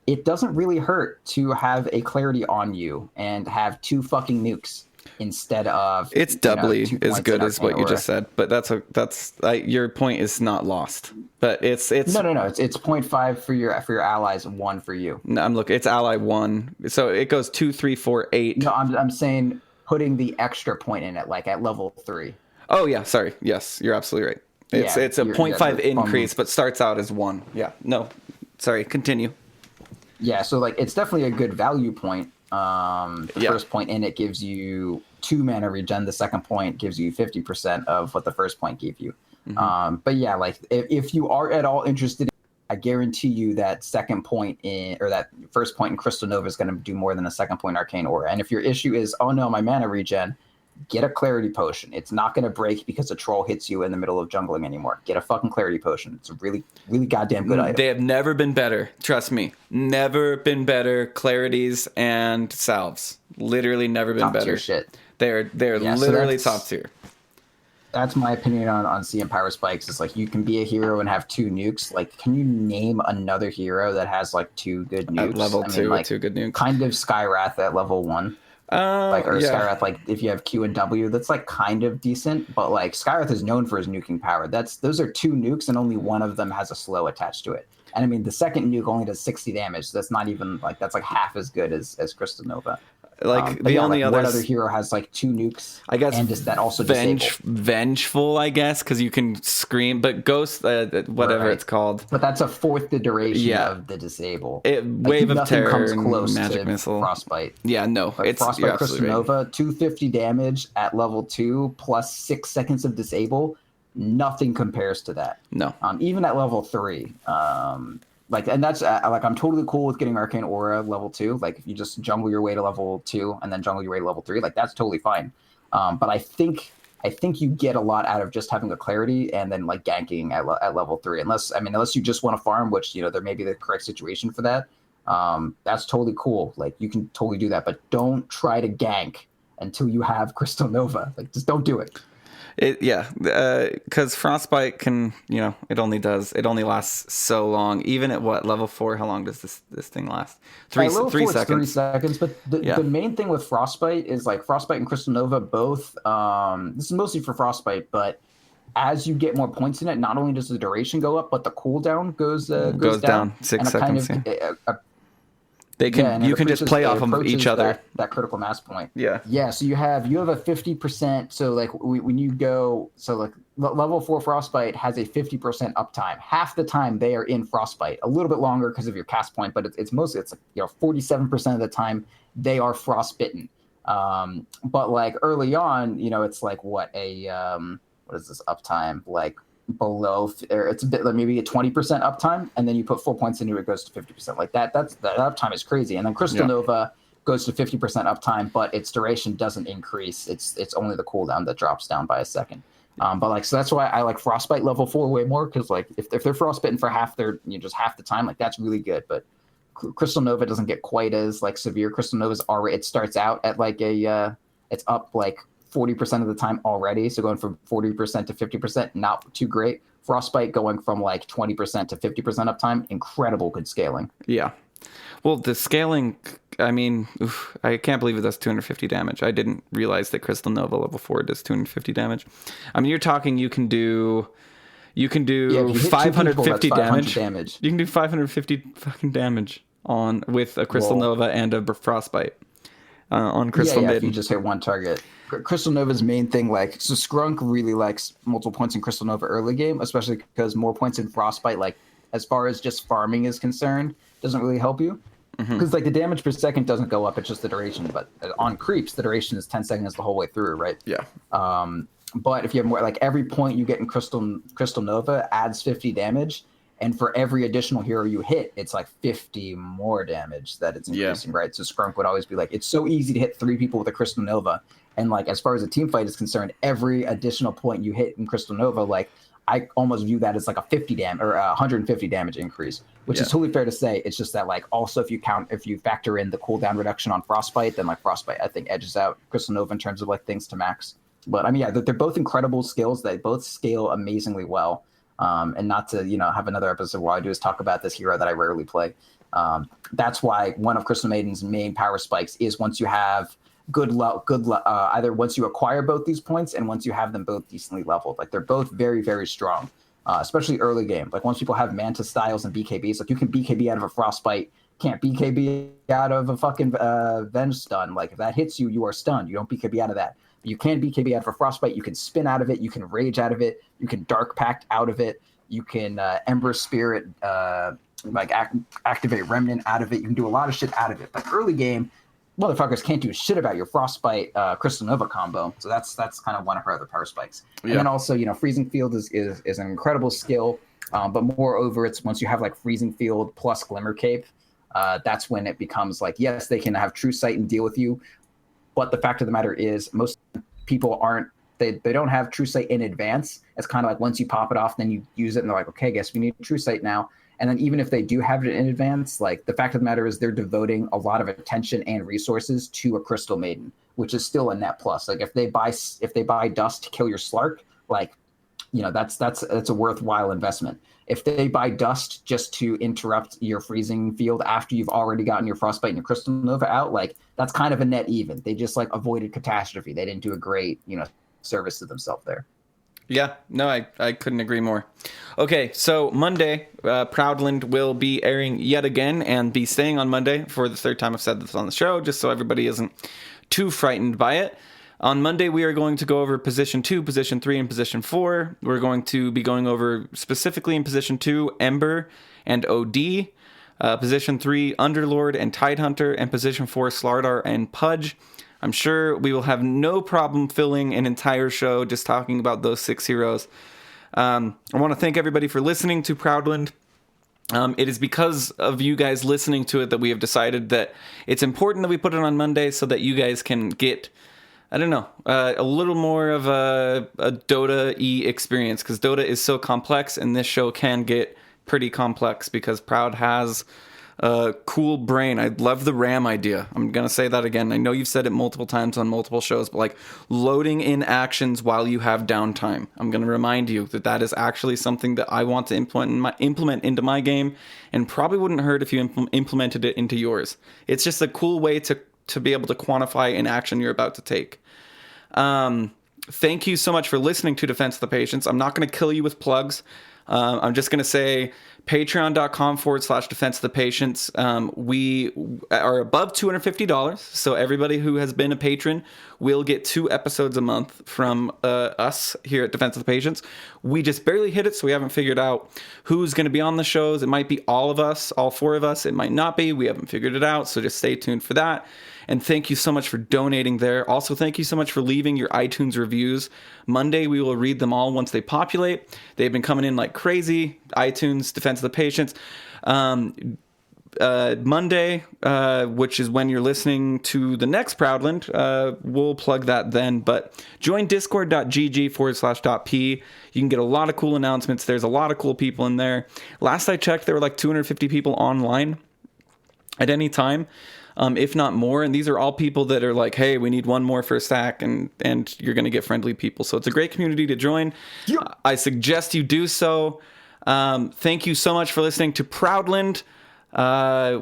B: It doesn't really hurt to have a clarity on you and have 2 fucking nukes instead of...
A: It's doubly as good as what you just said, but that's your point is not lost. But it's
B: no. It's 0.5 for your allies and 1 for you.
A: No, I'm looking. It's ally 1, so it goes 2, 3, 4, 8.
B: No, I'm saying putting the extra point in it, like at level 3.
A: Oh yeah, sorry. Yes, you're absolutely right. It's a 0.5 increase, but starts out as 1. Yeah. No, sorry. Continue.
B: Yeah, so like it's definitely a good value point. The first point in it gives you 2 mana regen. The second point gives you 50% of what the first point gave you. Mm-hmm. But yeah, like if you are at all interested, I guarantee you that second point that first point in Crystal Nova is going to do more than a second point Arcane Aura. And if your issue is, oh no, my mana regen, get a Clarity Potion. It's not going to break because a troll hits you in the middle of jungling anymore. Get a fucking Clarity Potion. It's a really, really goddamn good item.
A: They have never been better. Trust me. Never been better. Clarities and salves. Literally never been better.
B: Shit.
A: They're literally top tier.
B: That's my opinion on CM Power Spikes. It's like you can be a hero and have 2 nukes. Like, can you name another hero that has like 2 good nukes?
A: At level 2 with 2 good nukes.
B: Kind of Skywrath at level 1. Skywrath, like if you have Q and W, that's like kind of decent, but like Skywrath is known for his nuking power. Those are 2 nukes and only one of them has a slow attached to it. And I mean, the second nuke only does 60 damage. So that's not even that's like half as good as Crystal Nova.
A: Like the only
B: what other hero has like 2 nukes?
A: I guess,
B: and that also
A: vengeful, I guess, because you can scream. But Ghost, whatever it's called.
B: But that's a fourth the duration of the disable.
A: Wave of Terror comes close
B: magic
A: to Missile,
B: Frostbite.
A: Yeah, no,
B: it's Frostbite Crystal Nova, 250 damage at level 2 plus 6 seconds of disable. Nothing compares to that.
A: No,
B: even at level 3. And that's I'm totally cool with getting Arcane Aura level 2. Like if you just jungle your way to level 2 and then jungle your way to level 3, like that's totally fine. But I think you get a lot out of just having a clarity and then like ganking at level 3. Unless you just want to farm, which there may be the correct situation for that. That's totally cool. Like you can totally do that, but don't try to gank until you have Crystal Nova. Like just don't do it.
A: Because Frostbite can, it only lasts so long. Even at level 4? How long does this thing last? 3 seconds.
B: 3 seconds. But the main thing with Frostbite is like Frostbite and Crystal Nova both. This is mostly for Frostbite, but as you get more points in it, not only does the duration go up, but the cooldown goes down
A: 6 seconds. You can just play off of each other.
B: That critical mass point.
A: Yeah.
B: So you have a 50%. So like when you go, so like level 4 Frostbite has a 50% uptime. Half the time they are in Frostbite. A little bit longer because of your cast point, but it's mostly 47% of the time they are frostbitten. But like early on, it's like what is this uptime like? Below, or it's a bit like maybe a 20% uptime, and then you put 4 points into it, goes to 50%. Like that uptime is crazy. And then Crystal Nova goes to 50% uptime, but its duration doesn't increase. It's only the cooldown that drops down by a second. So that's why I like Frostbite level 4 way more, because like if they're frostbitten for half just half the time, like that's really good. But Crystal Nova doesn't get quite as like severe. Crystal Nova's already, it starts out at like it's up like 40% of the time already. So going from 40% to 50%, not too great. Frostbite going from like 20% to 50% uptime, incredible good scaling.
A: Yeah. Well, the scaling, I mean, I can't believe it does 250 damage. I didn't realize that Crystal Nova level 4 does 250 damage. I mean, you're talking you can do 550 damage. You can do 550 fucking damage with a Crystal Nova and a Frostbite. on Crystal
B: If
A: Maiden.
B: you just hit one target. Crystal Nova's main thing, like, so Skrunk really likes multiple points in Crystal Nova early game, especially because more points in Frostbite, like, as far as just farming is concerned, doesn't really help you. Because, like, the damage per second doesn't go up, it's just the duration. But on creeps, the duration is 10 seconds the whole way through, right?
A: Yeah.
B: But if you have more, like, every point you get in Crystal Nova adds 50 damage. And for every additional hero you hit, it's like 50 more damage that it's increasing, right? So Skrunk would always be like, it's so easy to hit 3 people with a Crystal Nova. And, like, as far as a team fight is concerned, every additional point you hit in Crystal Nova, like, I almost view that as like a 50 damage or 150 damage increase, which is totally fair to say. It's just that, like, also if you factor in the cooldown reduction on Frostbite, then, like, Frostbite, I think, edges out Crystal Nova in terms of, like, things to max. But I mean, yeah, they're both incredible skills. They both scale amazingly well. And not to, have another episode where I do is talk about this hero that I rarely play. That's why one of Crystal Maiden's main power spikes is once you have either once you acquire both these points and once you have them both decently leveled. Like, they're both very, very strong, especially early game. Like, once people have Manta styles and BKBs, like, you can BKB out of a Frostbite, can't BKB out of a fucking Venge stun. Like, if that hits you, you are stunned. You don't BKB out of that. You can BKB out of a Frostbite. You can spin out of it. You can Rage out of it. You can Dark Pact out of it. You can Ember Spirit, activate Remnant out of it. You can do a lot of shit out of it. But early game, motherfuckers can't do shit about your Frostbite Crystal Nova combo. So that's kind of one of her other power spikes. And then also, Freezing Field is an incredible skill. But moreover, it's once you have, like, Freezing Field plus Glimmer Cape, that's when it becomes like, yes, they can have True Sight and deal with you. But the fact of the matter is, most people they don't have True Sight in advance. It's kind of like once you pop it off, then you use it and they're like, okay, I guess we need True Sight now. And then even if they do have it in advance, like, the fact of the matter is they're devoting a lot of attention and resources to a Crystal Maiden, which is still a net plus. Like, if they buy Dust to kill your Slark, like, that's a worthwhile investment. If they buy Dust just to interrupt your Freezing Field after you've already gotten your Frostbite and your Crystal Nova out, like, that's kind of a net even. They just, like, avoided catastrophe. They didn't do a great, service to themselves there.
A: Yeah, no, I couldn't agree more. Okay, so Monday, Proudland will be airing yet again and be staying on Monday for the third time I've said this on the show, just so everybody isn't too frightened by it. On Monday, we are going to go over Position 2, Position 3, and Position 4. We're going to be going over, specifically in Position 2, Ember and OD. Position 3, Underlord and Tidehunter. And Position 4, Slardar and Pudge. I'm sure we will have no problem filling an entire show just talking about those 6 heroes. I want to thank everybody for listening to Proudland. It is because of you guys listening to it that we have decided that it's important that we put it on Monday so that you guys can get, I don't know, a little more of a Dota-y experience, because Dota is so complex and this show can get pretty complex because Proud has a cool brain. I love the RAM idea. I'm going to say that again. I know you've said it multiple times on multiple shows, but, like, loading in actions while you have downtime. I'm going to remind you that is actually something that I want to implement into my game, and probably wouldn't hurt if you implemented it into yours. It's just a cool way to be able to quantify an action you're about to take. Thank you so much for listening to Defense of the Patients. I'm not going to kill you with plugs. I'm just going to say patreon.com/Defense of the Patients. We are above $250, so everybody who has been a patron will get 2 episodes a month from us here at Defense of the Patients. We just barely hit it, so we haven't figured out who's going to be on the shows. It might be all of us, all 4 of us. It might not be. We haven't figured it out, so just stay tuned for that. And thank you so much for donating there. Also, thank you so much for leaving your iTunes reviews. Monday, we will read them all once they populate. They've been coming in like crazy. iTunes, Defense of the Patients. Monday, which is when you're listening to the next Proudland, we'll plug that then. But join discord.gg/.p. You can get a lot of cool announcements. There's a lot of cool people in there. Last I checked, there were like 250 people online at any time. If not more, and these are all people that are like, hey, we need one more for a stack, and you're going to get friendly people. So it's a great community to join. Yep. I suggest you do so. Thank you so much for listening to Proudland. I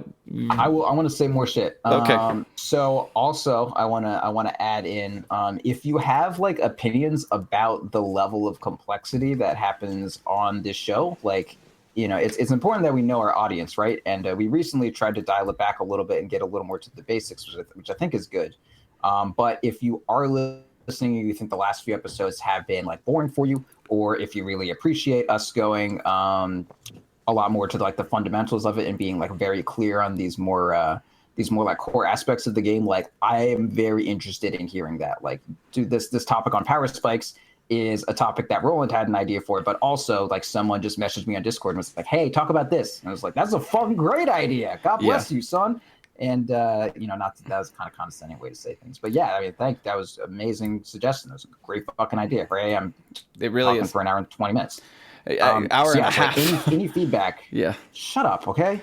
A: want to say more shit. Okay.
B: So also I want to add in, if you have like opinions about the level of complexity that happens on this show, like it's important that we know our audience, right? And we recently tried to dial it back a little bit and get a little more to the basics, which I think is good. But if you are listening and you think the last few episodes have been like boring for you, or if you really appreciate us going a lot more to like the fundamentals of it and being like very clear on these more like core aspects of the game, like I am very interested in hearing that. Like, dude, this topic on power spikes is a topic that Roland had an idea for, but also like someone just messaged me on Discord and was like, hey, talk about this. And I was like, that's a fucking great idea. God bless you, son. And, not that was kind of condescending way to say things, but yeah, I mean, that was amazing suggestion. It was a great fucking idea. Right?
A: It really
B: talking
A: is
B: for an hour and 20 minutes.
A: Hour and a half.
B: Like any feedback.
A: Yeah.
B: Shut up. Okay.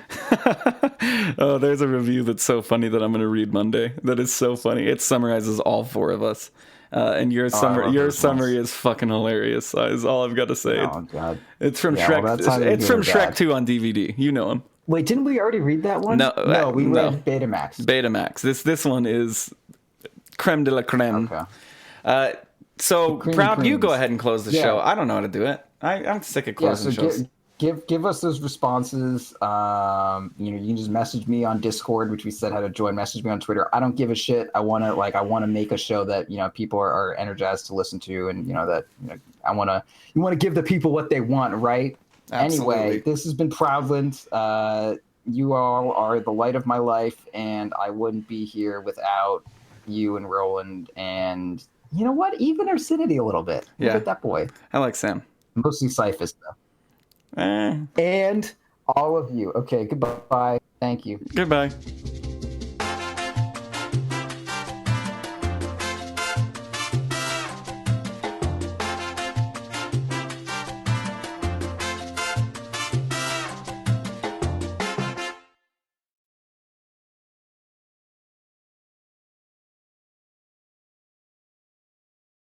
A: Oh, there's a review that's so funny that I'm going to read Monday. That is so funny. It summarizes all four of us. And your summary is fucking hilarious. Is all I've got to say.
B: Oh God.
A: It's from Shrek. Well, it's from Shrek 2 on DVD. You know him.
B: Wait, didn't we already read that one? No, we read Betamax.
A: Betamax. This one is creme de la creme.
B: Okay.
A: So Proud, you go ahead and close the show. I don't know how to do it. I'm sick of closing shows.
B: Give us those responses. You can just message me on Discord, which we said how to join. Message me on Twitter. I don't give a shit. I want to make a show that people are energized to listen to, and you want to give the people what they want, right? Absolutely. Anyway, this has been Proudland. You all are the light of my life, and I wouldn't be here without you and Roland, and you know what? Even Arsenity a little bit.
A: Yeah.
B: Look at that boy.
A: I like Sam.
B: Mostly Cyphus, though. And all of you. Okay, goodbye. Thank you.
A: Goodbye.